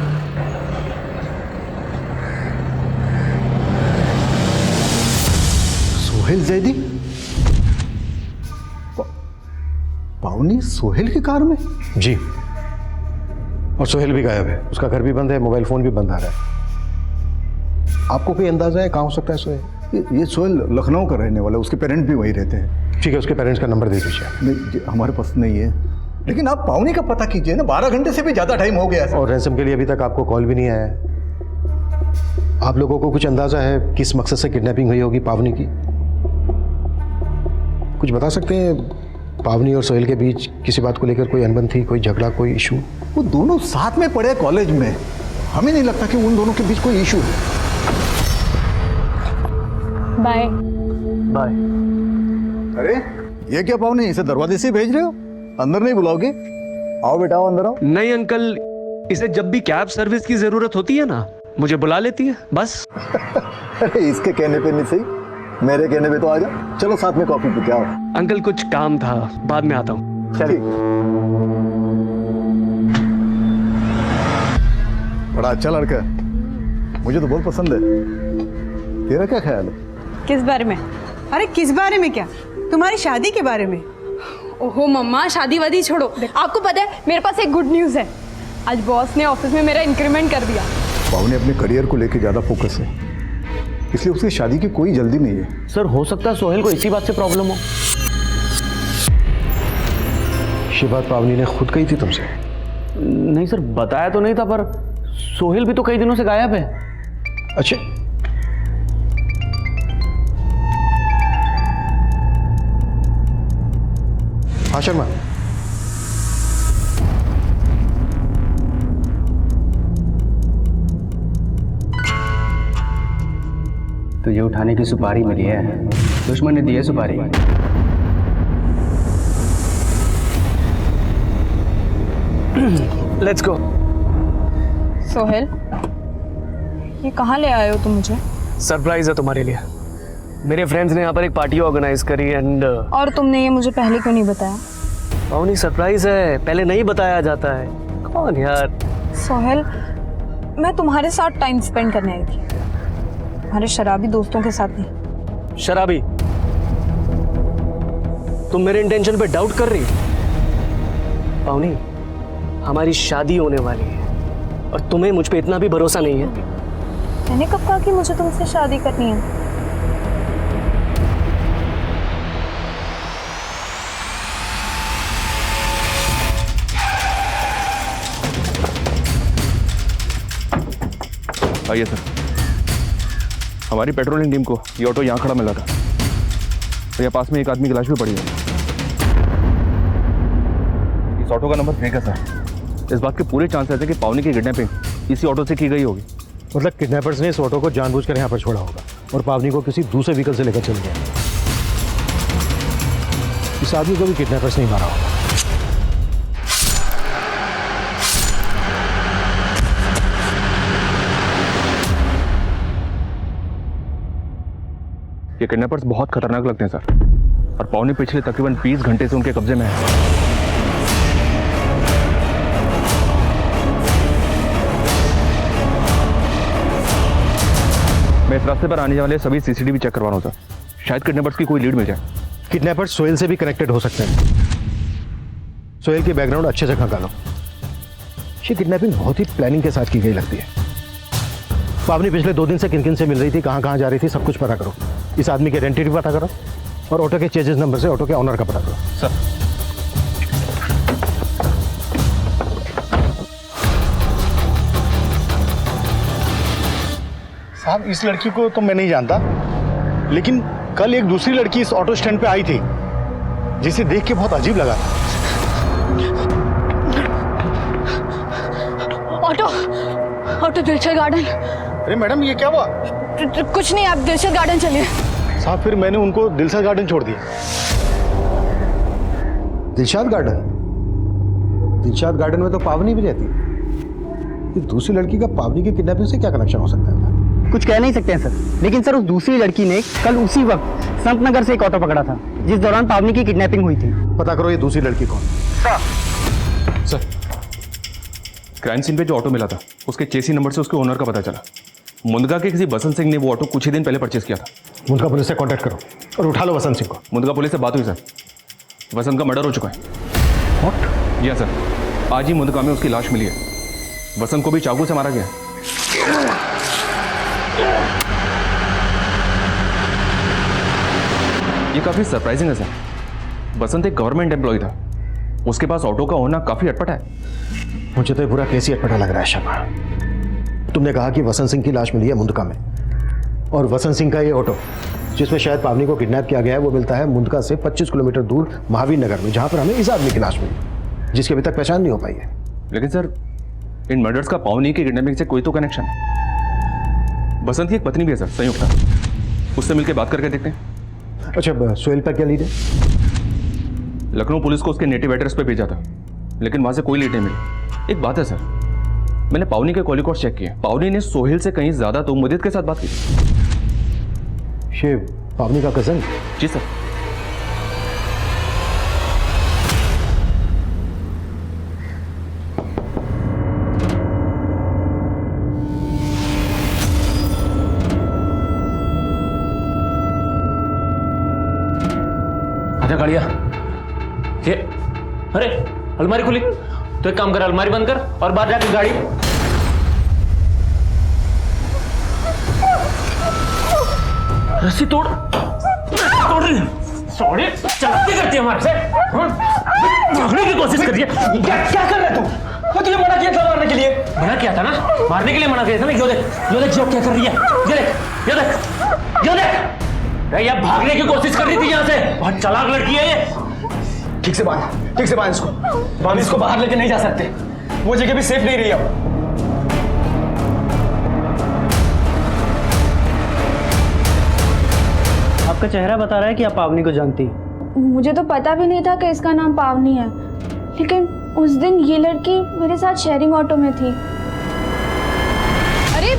सोहेल जैदी? पावनी सोहेल की कार में? जी, और सोहेल भी गायब है, उसका घर भी बंद है, मोबाइल फोन भी बंद आ रहा है। आपको कोई अंदाजा है कहाँ हो सकता है सोहेल? ये सोहेल लखनऊ का रहने वाला है, उसके पेरेंट्स भी वहीं रहते हैं। ठीक है, उसके पेरेंट्स का नंबर दे दीजिए। नहीं, हमारे पास नहीं है, लेकिन आप पावनी का पता कीजिए ना, 12 घंटे से भी ज़्यादा टाइम हो गया है। और रैंसम के लिए अभी तक आपको कॉल भी नहीं आया है। आप लोगों को कुछ अंदाजा है किस मकसद से किडनैपिंग हुई होगी पावनी की? कुछ बता सकते हैं? पावनी और सोहेल के बीच किसी बात को लेकर कोई अनबन थी, कोई झगड़ा, कोई इशू? वो दोनों साथ में पढ़े कॉलेज में, हमें नहीं लगता कि उन दोनों के बीच कोई इशू है। Bye bye. अरे ये क्या पावनी, इसे दरवाजे से भेज रहे हो? अंदर नहीं बुलाओगे? आओ बेटा, आओ अंदर आओ। नहीं अंकल, इसे जब भी कैब सर्विस की जरूरत होती है ना, मुझे बुला लेती है बस। अरे इसके कहने पे नहीं सही, मेरे कहने पे तो आ जा। चलो साथ में कॉफी पी के आओ। अंकल कुछ काम था, बाद में आता हूँ। चलिए। बड़ा अच्छा लड़का है, मुझे तो बहुत पसंद है। तेरा क्या ख्याल है? किस बारे में? अरे किस बारे में क्या? तुम्हारी शादी के बारे में। ओहो मम्मा, शादी वादी छोड़ो। आपको पता है मेरे पास एक गुड न्यूज़ है। आज बॉस ने ऑफिस में मेरा इंक्रीमेंट कर दिया। पावनी अपने करियर को लेकर ज्यादा फोकस है, इसलिए उसकी शादी की कोई जल्दी नहीं है। सर हो सकता है सोहेल को इसी बात से प्रॉब्लम हो। ये बात पावनी ने खुद कही थी तुमसे? नहीं सर, बताया तो नहीं था, पर सोहेल भी तो कई दिनों से गायब है। अच्छा, हाँ शर्मा, तुझे उठाने की सुपारी मिली है, दुश्मन ने दी है सुपारी। Let's go. सोहेल, ये कहाँ ले आए हो तुम मुझे? सरप्राइज है तुम्हारे लिए। मेरे फ्रेंड्स ने यहाँ पर एक पार्टी ऑर्गेनाइज करी एंड और तुमने ये मुझे पहले क्यों नहीं बताया? पावनी सरप्राइज है, पहले नहीं बताया जाता है। कौन यार? सोहेल, मैं तुम्हारे साथ टाइम स्पेंड करने आई थी, हमारे शराबी दोस्तों के साथ नहीं। शराबी? तुम मेरे इंटेंशन पे डाउट कर रही? पावनी, हमारी शादी होने वाली है और तुम्हें मुझ पे इतना भी भरोसा नहीं है? मैंने कब कहा कि मुझे तुमसे शादी करनी है? आइए सर, हमारी पेट्रोलिंग टीम को ये ऑटो यहाँ खड़ा मिला था। तो यहाँ पास में एक आदमी की लाश भी पड़ी है। इस ऑटो का नंबर फेक है सर। इस बात के पूरे चांसेस है कि पावनी की किडनैपिंग इसी ऑटो से की गई होगी। मतलब किडनैपर्स ने इस ऑटो को जानबूझकर यहाँ पर छोड़ा होगा और पावनी को किसी दूसरे व्हीकल से लेकर चल गया। इस आदमी को भी किडनैपर्स नहीं मारा होगा। ये किडनैपर्स बहुत खतरनाक लगते हैं सर, और पावनी पिछले तकरीबन 20 घंटे से उनके कब्जे में है। मैं इस रास्ते पर आने वाले सभी सीसीटीवी चेक करवा रहा हूं सर, शायद किडनैपर्स की कोई लीड मिल जाए। किडनैपर्स सोहेल से भी कनेक्टेड हो सकते हैं। सोहेल की बैकग्राउंड अच्छे से खंगालो। ये किडनैपिंग बहुत ही प्लानिंग के साथ की गई लगती है। पावनी पिछले 2 दिन से किन किन से मिल रही थी, कहाँ कहाँ जा रही थी, सब कुछ पता करो। इस आदमी के आइडेंटिटी पता करो और ऑटो के चेजेस नंबर से ऑटो के ऑनर का पता करो। सर, साहब इस लड़की को तो मैं नहीं जानता, लेकिन कल एक दूसरी लड़की इस ऑटो स्टैंड पे आई थी जिसे देख के बहुत अजीब लगा। Auto, auto Dilshad Garden. अरे मैडम ये क्या हुआ? कुछ नहीं, आप दिलशद गार्डन चलिए। साहब फिर मैंने उनको दिलशद गार्डन छोड़ दिया। दिलशद गार्डन? दिलशद गार्डन में तो पावनी भी रहती है। ये दूसरी लड़की का पावनी की किडनैपिंग से क्या कनेक्शन हो सकता है? कुछ कह नहीं सकते हैं सर, लेकिन सर उस दूसरी लड़की ने कल उसी वक्त संत नगर से एक ऑटो पकड़ा था जिस दौरान पावनी की किडनैपिंग हुई थी। पता करो ये दूसरी लड़की कौन? सर, क्राइम सीन पे जो ऑटो मिला था उसके चेसी नंबर से उसके ओनर का पता चला। मुंदगा के किसी बसंत सिंह ने वो ऑटो कुछ ही दिन पहले परचेज किया था। मुंदगा पुलिस से कांटेक्ट करो और उठा लो वसंत सिंह को। मुंदगा पुलिस से बात हुई सर, वसंत का मर्डर हो चुका है। व्हाट? जी हाँ सर, आज ही मुंदगा में उसकी लाश मिली है। वसंत को भी चाकू से मारा गया है। ये काफी सरप्राइजिंग है सर। वसंत एक गवर्नमेंट एम्प्लॉय था, उसके पास ऑटो का होना काफी अटपटा है। मुझे तो ये पूरा केस ही अटपटा लग रहा है शर्मा। तुमने कहा कि वसंत सिंह की लाश मिली है मुंदका में, और वसंत सिंह का ये ऑटो जिसमें शायद पावनी को किडनैप किया गया है वो मिलता है मुंदका से 25 किलोमीटर दूर महावीर नगर में, जहां पर हमें इस आदमी की लाश मिली जिसकी अभी तक पहचान नहीं हो पाई है। लेकिन सर इन मर्डर्स का पावनी के किडनैपिंग से कोई तो कनेक्शन है। बसंत की एक पत्नी भी है सर, संयुक्ता, उससे मिलकर बात करके देखते हैं। अच्छा, सोहेल पर क्या लीड है? लखनऊ पुलिस को उसके नेटिव एड्रेस पे भेजा था, लेकिन वहां से कोई लीड नहीं मिली। एक बात है सर, मैंने पावनी के कॉल रिकॉर्ड चेक किए, पावनी ने सोहेल से कहीं ज्यादा तो मुदित के साथ बात की। ये पावनी का कजन? जी सर। आजा गाड़िया। ये अरे अलमारी खुली, तो एक काम कर, अलमारी बंद कर और बाहर जाके गाड़ी। रस्सी तोड़ रही है। सॉरी, चलाती करती है हमारे से, भागने की कोशिश कर रही है। क्या कर रहा है तू? मैं तुझे मना किया था मारने के लिए। मना किया था ना, मारने के लिए मना किया था ना। यो देख जो क्या कर रही है। ये देख ये भागने की कोशिश कर रही थी यहाँ से। बहुत चालाक लड़की है ये। ठीक से बांध इसको बाहर लेके नहीं जा सकते, वो जगह भी सेफ नहीं रही अब। आपका चेहरा बता रहा है कि आप पावनी को जानती हैं। मुझे तो पता भी नहीं था कि इसका नाम पावनी है, लेकिन उस दिन ये लड़की मेरे साथ शेयरिंग ऑटो में थी। अरे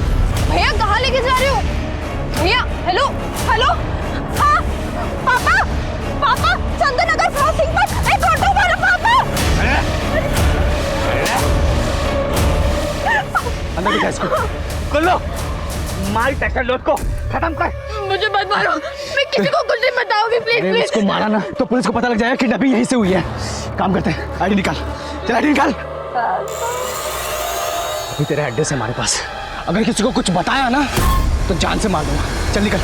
भैया कहाँ लेके जा रहे हो? भैया हेलो हेलो, हाँ पापा चंदन नगर क्रॉसिंग पर एक ऑटो वाला पापा। अंदर बिठा इसको, कर लो, मार टैक्टर लोड को खत्म कर। मुझे मत मारो, मैं किसी को कुछ नहीं बताऊंगी, प्लीज प्लीज। इसको मारा ना तो पुलिस को पता लग जाएगा किडनैपिंग यहीं से हुई है। काम करते हैं, आईडी निकाल, चल आईडी निकाल। अभी तेरा एड्रेस है हमारे पास, अगर किसी को कुछ बताया ना तो जान से मार दूंगा। चल निकल।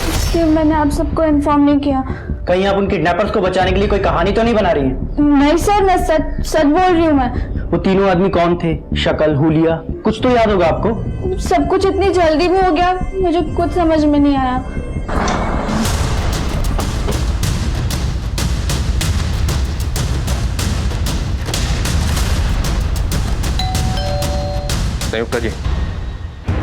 इसलिए मैंने आप सबको इन्फॉर्म नहीं किया। कहीं आप उन किडनैपर्स को बचाने के लिए कोई कहानी तो नहीं बना रही है? नहीं सर, मैं सच बोल रही हूँ। मैं वो तीनों आदमी कौन थे? शक्ल, हुलिया, कुछ तो याद होगा आपको? सब कुछ इतनी जल्दी भी हो गया, मुझे कुछ समझ में नहीं आया। संयुक्ता जी,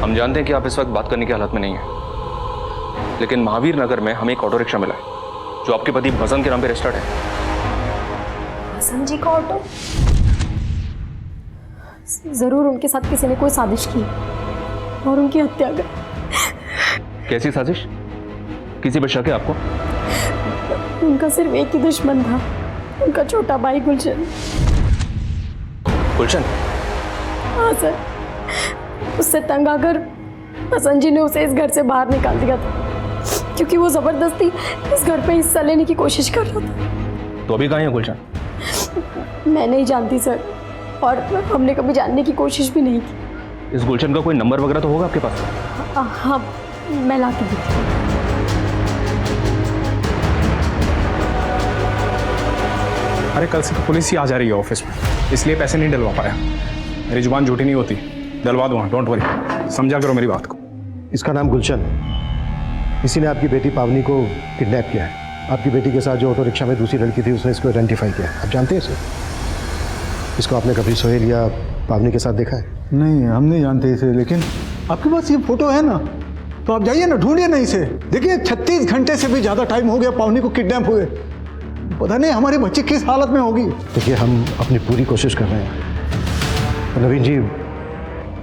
हम जानते हैं कि आप इस वक्त बात करने की हालत में नहीं है, लेकिन महावीर नगर में हमें एक ऑटो रिक्शा मिला है जो आपके पति बसंत के नाम पे रजिस्टर्ड है। बसंत जी का ऑटो? जरूर उनके साथ किसी ने कोई साजिश की और उनकी हत्या कर। कैसी साजिश? किसी पर शक है आपको? उनका सिर्फ एक ही दुश्मन था, उनका छोटा भाई गुलशन। गुलशन? हाँ सर, उससे तंग आकर बसंत जी ने उसे इस घर से बाहर निकाल दिया था, क्योंकि वो जबरदस्ती इस घर पे हिस्सा लेने की कोशिश कर रहा था। तो अभी कहाँ है गुलशन? मैं नहीं जानती सर, और हमने कभी जानने की कोशिश भी नहीं की। इस गुलशन का कोई नंबर वगैरह तो होगा आपके पास? हाँ, मैं लाती हूँ। अरे कल से पुलिस ही आ जा रही है ऑफिस में, इसलिए पैसे नहीं डलवा पाया। मेरी जुबान झूठी नहीं होती, डलवा दूंगा, डोंट वरी, समझा करो मेरी बात को। इसका नाम गुलशन है, इसी ने आपकी बेटी पावनी को किडनैप किया है। आपकी बेटी के साथ जो ऑटो रिक्शा में दूसरी लड़की थी उसने इसको आइडेंटिफाई किया। आप जानते हैं इसे? इसको आपने कभी सोहेल या पावनी के साथ देखा है? नहीं, हम नहीं जानते इसे, लेकिन आपके पास ये फोटो है ना, तो आप जाइए ना, ढूंढिए ना इसे। देखिए 36 घंटे से भी ज़्यादा टाइम हो गया पावनी को किडनैप हुए, पता नहीं हमारी बच्ची किस हालत में होगी। देखिए हम अपनी पूरी कोशिश कर रहे हैं। नवीन जी,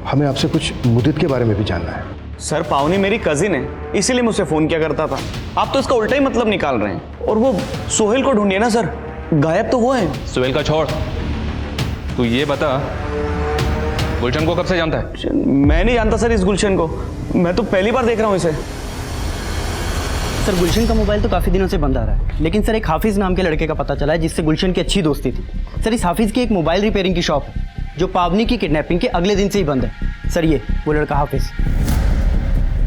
हमें आपसे कुछ मुदित के बारे में भी जानना है। सर पावनी मेरी कजिन है, इसीलिए मुझसे फोन किया करता था। आप तो इसका उल्टा ही मतलब निकाल रहे हैं। और वो सोहेल को ढूंढिए ना सर, गायब तो वो है। सोहेल का छोड़, तू ये बता गुलशन को कब से जानता है? मैं नहीं जानता सर इस गुलशन को, मैं तो पहली बार देख रहा हूँ इसे। सर गुलशन का मोबाइल तो काफ़ी दिनों से बंद आ रहा है, लेकिन सर एक हाफिज़ नाम के लड़के का पता चला है जिससे गुलशन की अच्छी दोस्ती थी। सर इस हाफिज़ की एक मोबाइल रिपेयरिंग की शॉप है जो पावनी की किडनैपिंग के अगले दिन से ही बंद है। सर ये वो लड़का हाफिज़।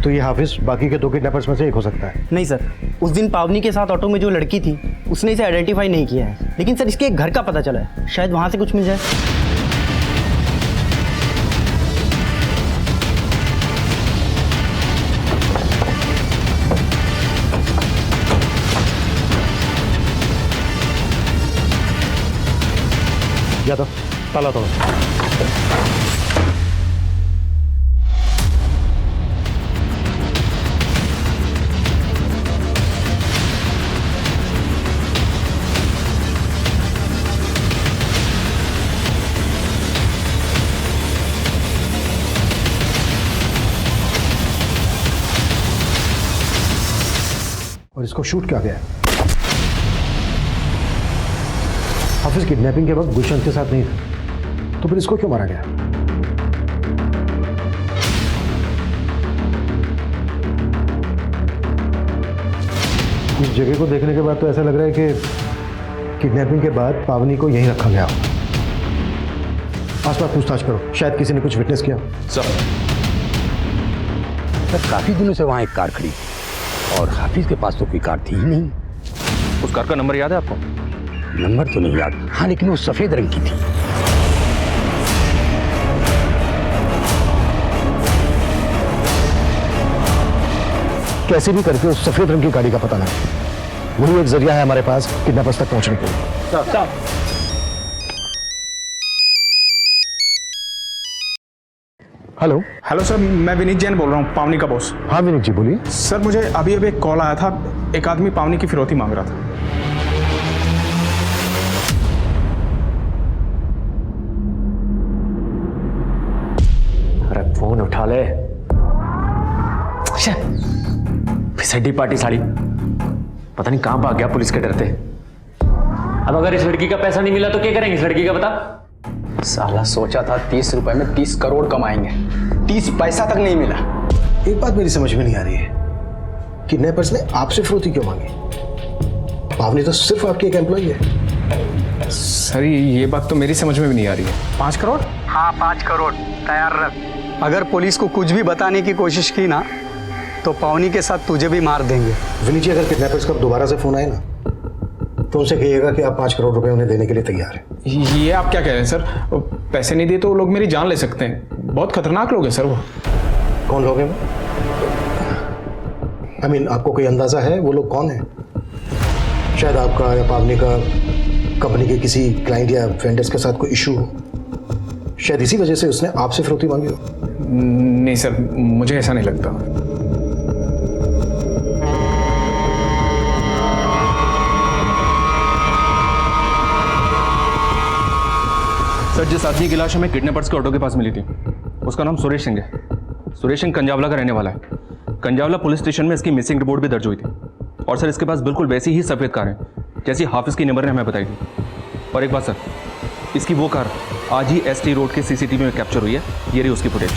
तो ये हाफिज बाकी के 2 किडनैपर्स में से एक हो सकता है? नहीं सर, उस दिन पावनी के साथ ऑटो में जो लड़की थी उसने इसे आइडेंटिफाई नहीं किया है, लेकिन सर इसके एक घर का पता चला है, शायद वहाँ से कुछ मिल जाए। यादव ताला तोड़ो। और इसको शूट किया गया है। हाफिज किडनैपिंग के वक्त गुलशन के साथ नहीं था, तो फिर इसको क्यों मारा गया? इस जगह को देखने के बाद तो ऐसा लग रहा है कि किडनैपिंग के बाद पावनी को यहीं रखा गया। आसपास पूछताछ करो, शायद किसी ने कुछ विटनेस किया। सर काफी दिनों से वहां एक कार खड़ी और हाफिज के पास तो कोई कार थी ही नहीं। उस कार का नंबर याद है आपको? नंबर तो नहीं याद, हाँ लेकिन वो सफेद रंग की थी। कैसे भी करके उस सफेद रंग की गाड़ी का पता लगे, वही एक जरिया है हमारे पास किडनैपर्स तक पहुंचने के लिए। हेलो। हेलो सर, मैं विनीत जैन बोल रहा हूँ, पावनी का बॉस। हाँ विनीत जी बोलिए। सर मुझे अभी एक कॉल आया था, एक आदमी पावनी की फिरौती मांग रहा था। अरे फोन उठा ले। फिसड्डी पार्टी साड़ी, पता नहीं कहां भाग गया पुलिस के डरते। अब अगर इस लड़की का पैसा नहीं मिला तो क्या करेंगे इस लड़की का, बता। साला सोचा था 30 रुपए में 30 करोड़ कमाएंगे, 30 पैसा तक नहीं मिला। एक बात मेरी समझ में नहीं आ रही है, किडनैपर्स ने आपसे फिरौती क्यों मांगी? पावनी तो सिर्फ आपकी एक एम्प्लॉई है। सर ये बात तो मेरी समझ में भी नहीं आ रही है। 5 करोड़? हाँ 5 करोड़ तैयार रख। अगर पुलिस को कुछ भी बताने की कोशिश की ना तो पावनी के साथ तुझे भी मार देंगे। विनीत जी अगर किडनैपर्स का दोबारा से फोन आए ना तो उनसे कहिएगा कि आप 5 करोड़ रुपए उन्हें देने के लिए तैयार हैं। ये आप क्या कह रहे हैं सर? पैसे नहीं दिए तो वो लोग मेरी जान ले सकते हैं, बहुत खतरनाक लोग हैं सर वो। कौन लोग हैं वो? I mean, आपको कोई अंदाजा है वो लोग कौन हैं? शायद आपका या पावनी का कंपनी के किसी क्लाइंट या वेंडर्स के साथ कोई इशू हो, शायद इसी वजह से उसने आपसे फिरौती मांगी हो। नहीं सर, मुझे ऐसा नहीं लगता। सर जिस आदमी की लाश हमें किडनैपर्स के ऑटो के पास मिली थी उसका नाम सुरेश सिंह है। सुरेश सिंह कंजावला का रहने वाला है। कंजावला पुलिस स्टेशन में इसकी मिसिंग रिपोर्ट भी दर्ज हुई थी और सर इसके पास बिल्कुल वैसी ही सफ़ेद कार है जैसी हाफिज की नंबर ने हमें बताई थी। और एक बात सर, इसकी वो कार आज ही ST रोड के CCTV में कैप्चर हुई है। ये रही उसकी फुटेज।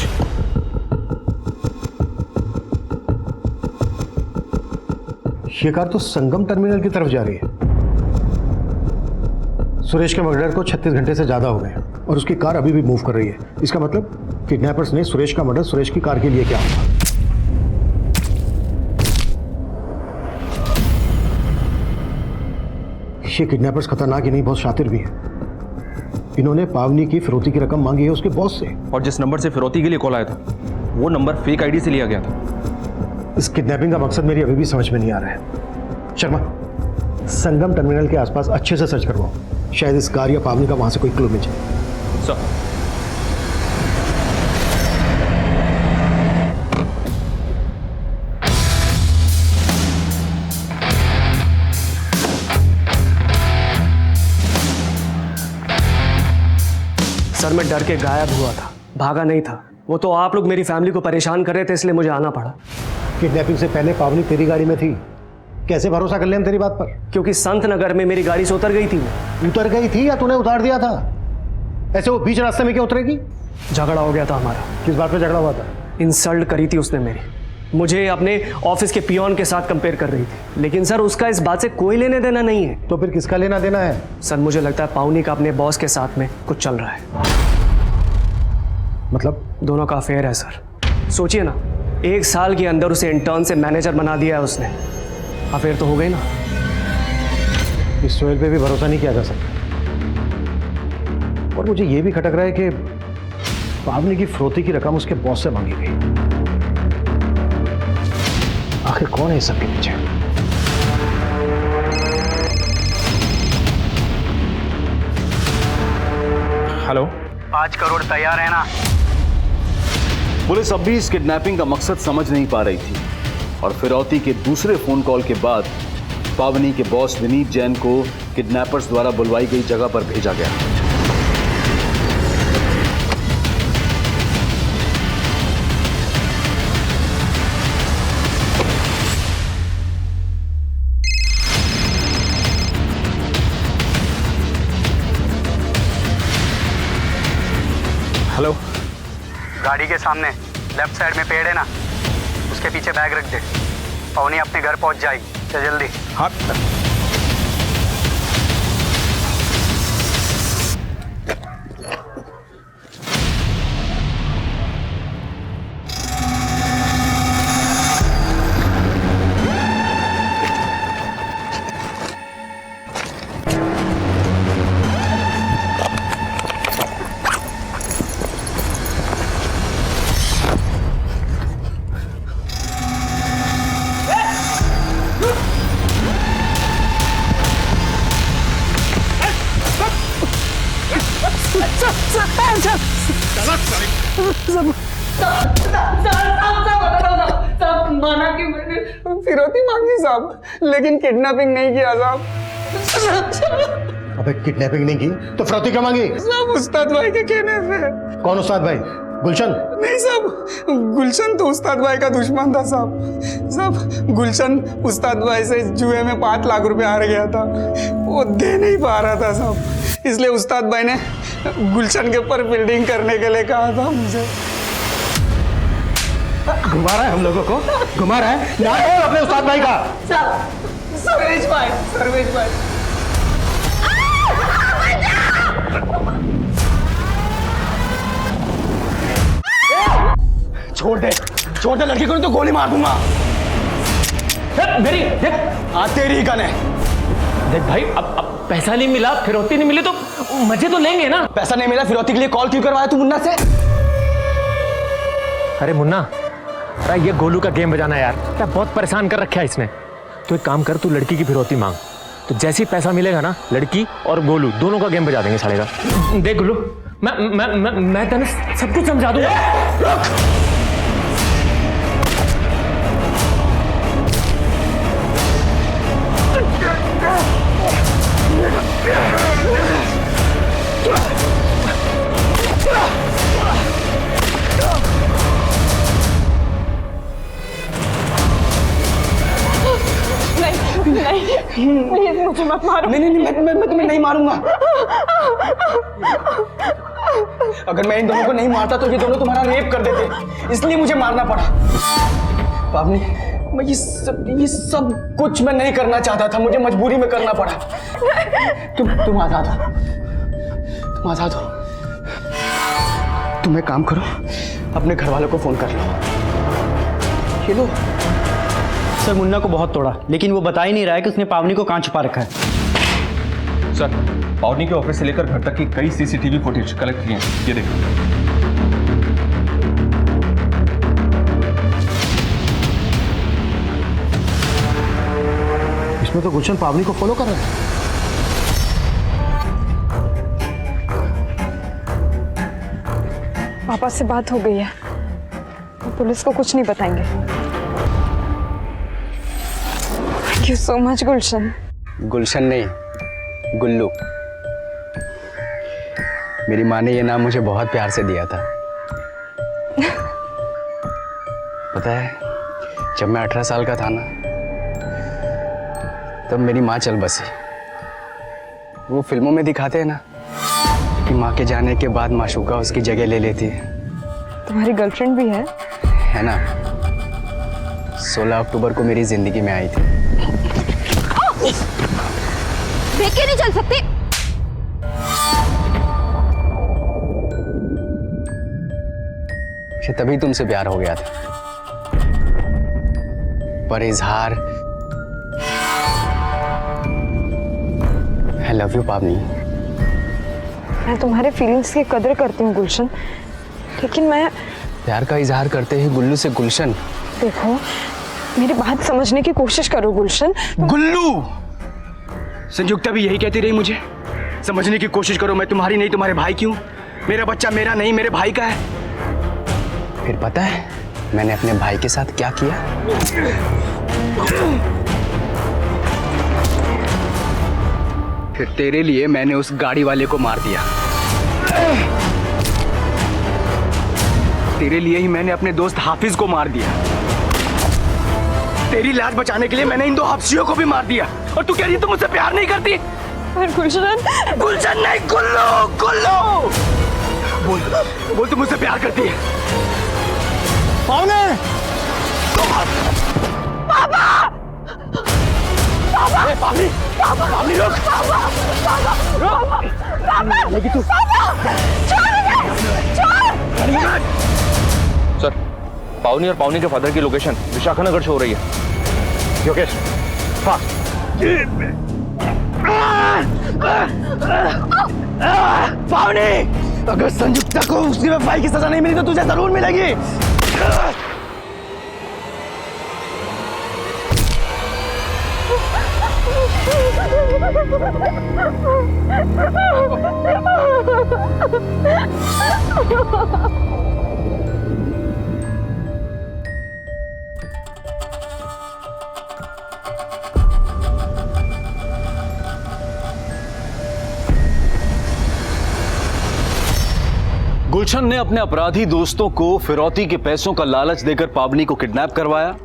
ये कार तो संगम टर्मिनल की तरफ जा रही है। सुरेश के मर्डर को 36 घंटे से ज्यादा हो गए हैं और उसकी कार अभी भी मूव कर रही है। इसका मतलब किडनैपर्स ने सुरेश का मर्डर सुरेश की कार के लिए किया होगा। ये किडनैपर्स खतरनाक ही नहीं, बहुत शातिर भी है। इन्होंने पावनी की फिरौती की रकम मांगी है उसके बॉस से। और जिस नंबर से फिरौती के लिए कॉल आया था वो नंबर फेक ID से लिया गया था। इस किडनैपिंग का मकसद मेरी अभी भी समझ में नहीं आ रहा है। शर्मा, संगम टर्मिनल के आसपास अच्छे से सर्च करवाओ, शायद इस कार या पावनी का वहां से कोई क्लू मिल जाए। सर सर मैं डर के गायब हुआ था, भागा नहीं था। वो तो आप लोग मेरी फैमिली को परेशान कर रहे थे इसलिए मुझे आना पड़ा। किडनैपिंग से पहले पावनी तेरी गाड़ी में थी, कैसे भरोसा कर ले हम तेरी बात पर? क्योंकि संत नगर में मेरी गाड़ी से उतर गई थी। वो उतर गई थी या तूने उतार दिया था? ऐसे वो बीच रास्ते में क्यों उतरेगी? झगड़ा हो गया था हमारा। किस बात पे झगड़ा हुआ था? इंसल्ट करी थी उसने मेरी, मुझे अपने ऑफिस के पियोन के साथ कंपेयर कर रही थी। लेकिन सर उसका इस बात से कोई लेने देना नहीं है। तो फिर किसका लेना देना है? सर मुझे लगता है पावनी का अपने बॉस के साथ में कुछ चल रहा है। मतलब? दोनों का अफेयर है सर। सोचिए ना, 1 साल के अंदर उसे इंटर्न से मैनेजर बना दिया है उसने। अफेयर तो हो गई ना। इस सोहेल पे भी भरोसा नहीं किया जा सकता। और मुझे ये भी खटक रहा है कि पावनी की फिरौती की रकम उसके बॉस से मांगी गई। आखिर कौन है इस सब के पीछे? हेलो, 5 करोड़ तैयार है ना? पुलिस अब भी इस किडनैपिंग का मकसद समझ नहीं पा रही थी और फिरौती के दूसरे फोन कॉल के बाद पावनी के बॉस विनीत जैन को किडनैपर्स द्वारा बुलवाई गई जगह पर भेजा गया। हेलो, गाड़ी के सामने लेफ्ट साइड में पेड़ है ना, उसके पीछे बैग रख दे। पावनी अपने घर पहुंच जाएगी। चल जल्दी। हाँ। माना कि मैंने फिरौती मांगी साहब, लेकिन किडनैपिंग नहीं किया साहब। अबे किडनैपिंग नहीं की तो फिरौती क्यों मांगी? साहब उस्ताद भाई के कहने से। कौन उस्ताद भाई? गुलशन? नहीं साहब, गुलशन तो उस्ताद भाई का दुश्मन था साहब। साहब गुलशन उस्ताद भाई से जुए में 5 लाख रुपए हार गया था, वो दे नहीं पा रहा था साहब, इसलिए उस्ताद भाई ने गुलशन के ऊपर बिल्डिंग करने के लिए कहा था मुझे। घुमा रहा है हम लोगों को, घुमा रहा है ना अपने उस्ताद भाई का। सर्वेश भाई, सर्वेश भाई। छोड़ दे लड़की को, तो गोली मार दूंगा। मेरी देख, तेरी गन है। देख भाई, अब पैसा नहीं मिला, फिरौती नहीं मिली तो मजे तो लेंगे ना। पैसा नहीं मिला, फिरौती के लिए कॉल क्यों करवाया तू मुन्ना से? अरे मुन्ना, अरे ये गोलू का गेम बजाना यार, क्या बहुत परेशान कर रखा है इसने। तो एक काम कर, तू लड़की की फिरौती मांग, तो जैसे ही पैसा मिलेगा ना, लड़की और गोलू दोनों का गेम बजा देंगे साले का। देख गोलू, मैं तेने सब कुछ समझा दूंगा। नहीं, मुझे मत मारो। नहीं, मैं तुम्हें नहीं मारूंगा। अगर मैं इन दोनों को नहीं मारता तो ये दोनों तुम्हारा रेप कर देते, इसलिए मुझे मारना पड़ा। पावनी, मैं ये सब कुछ मैं नहीं करना चाहता था, मुझे मजबूरी में करना पड़ा। तुम आजाद हो, तुम आजाद हो। तुम एक काम करो, अपने घर वालों को फोन कर लो। ये लो। सर मुन्ना को बहुत तोड़ा, लेकिन वो बता ही नहीं रहा है कि उसने पावनी को कहाँ छुपा रखा है। सर, पावनी के ऑफिस से लेकर घर तक की कई सीसीटीवी फुटेज कलेक्ट किए हैं, ये देखो। इसमें तो गुलशन पावनी को फॉलो कर रहा है। पापा से बात हो गई है, वो पुलिस को कुछ नहीं बताएंगे। थैंक यू सो मच गुलशन। गुलशन नहीं, गुल्लू। मेरी माँ ने ये नाम मुझे बहुत प्यार से दिया था। पता है, जब मैं 18 साल का था ना, तब मेरी माँ चल बसी। वो फिल्मों में दिखाते हैं ना कि माँ के जाने के बाद माशूका उसकी जगह ले लेती है। तुम्हारी गर्लफ्रेंड भी है? है ना, 16 अक्टूबर को मेरी जिंदगी में आई थी। देख के नहीं चल सकते। मुझे तभी तुमसे प्यार हो गया था, पर इजहार आई लव यू पावनी। मैं तुम्हारे फीलिंग्स की कदर करती हूँ गुलशन, लेकिन मैं प्यार का इजहार करते ही गुल्लू से गुलशन। देखो, मेरी बात समझने की कोशिश करो गुलशन। गुल्लू, संयुक्ता भी यही कहती रही मुझे, समझने की कोशिश करो, मैं तुम्हारी नहीं तुम्हारे भाई की हूं, मेरा बच्चा मेरा नहीं मेरे भाई का है। फिर पता है मैंने अपने भाई के साथ क्या किया? फिर तेरे लिए मैंने उस गाड़ी वाले को मार दिया। तेरे लिए ही मैंने अपने दोस्त हाफिज को मार दिया। तेरी लाज बचाने के लिए मैंने इन 2 हफ्सियों को भी मार दिया। और तू कह रही है तुम मुझसे प्यार नहीं करती? गुलशन, गुलशन नहीं, गुल्लू, गुल्लू। बोल, बोल तू मुझसे प्यार करती है? पावने! पापा! पापा! पावनी! पावनी रुक! लेकिन तू सर, पावनी और पावनी के फादर की लोकेशन विशाखानगर से हो रही है। योगेश, फास्ट! पावनी, अगर संयुक्ता को उसकी वफाई की सजा नहीं मिली तो तुझे जरूर मिलेगी। गुलशन ने अपने अपराधी दोस्तों को फिरौती के पैसों का लालच देकर पावनी को किडनैप करवाया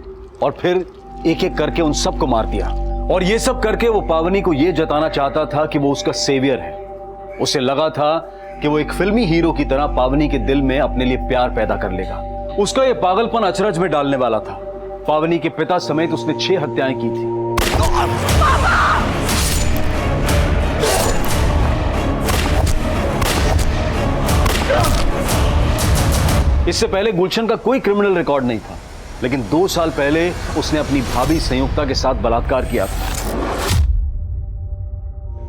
और फिर एक एक करके उन सबको मार दिया। और ये सब करके वो पावनी को ये जताना चाहता था कि वो उसका सेवियर है। उसे लगा था कि वो एक फिल्मी हीरो की तरह पावनी के दिल में अपने लिए प्यार पैदा कर लेगा। उसका ये पागलपन अचरज में डालने वाला था। पावनी के पिता समेत उसने 6 हत्याएं की थी। इससे पहले गुलशन का कोई क्रिमिनल रिकॉर्ड नहीं था, लेकिन 2 साल पहले उसने अपनी भाभी संयुक्ता के साथ बलात्कार किया था।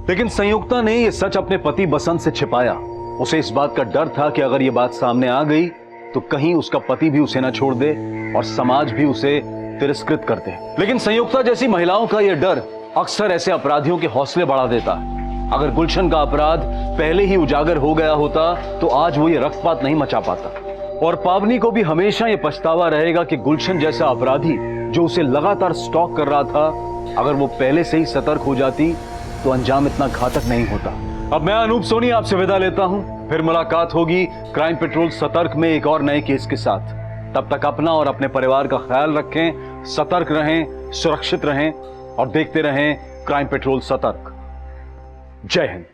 लेकिन संयुक्ता ने यह सच अपने पति बसंत से छिपाया। उसे इस बात का डर था कि अगर यह बात सामने आ गई तो कहीं उसका पति भी उसे न छोड़ दे और समाज भी उसे तिरस्कृत कर दे। लेकिन संयुक्ता जैसी महिलाओं का यह डर अक्सर ऐसे अपराधियों के हौसले बढ़ा देता है। अगर गुलशन का अपराध पहले ही उजागर हो गया होता तो आज वो ये रक्तपात नहीं मचा पाता। और पावनी को भी हमेशा ये पछतावा रहेगा कि गुलशन जैसा अपराधी जो उसे लगातार स्टॉक कर रहा था, अगर वो पहले से ही सतर्क हो जाती तो अंजाम इतना घातक नहीं होता। अब मैं अनूप सोनी आपसे विदा लेता हूं। फिर मुलाकात होगी क्राइम पेट्रोल सतर्क में एक और नए केस के साथ। तब तक अपना और अपने परिवार का ख्याल रखें, सतर्क रहें, सुरक्षित रहें और देखते रहें क्राइम पेट्रोल सतर्क। जय हिंद।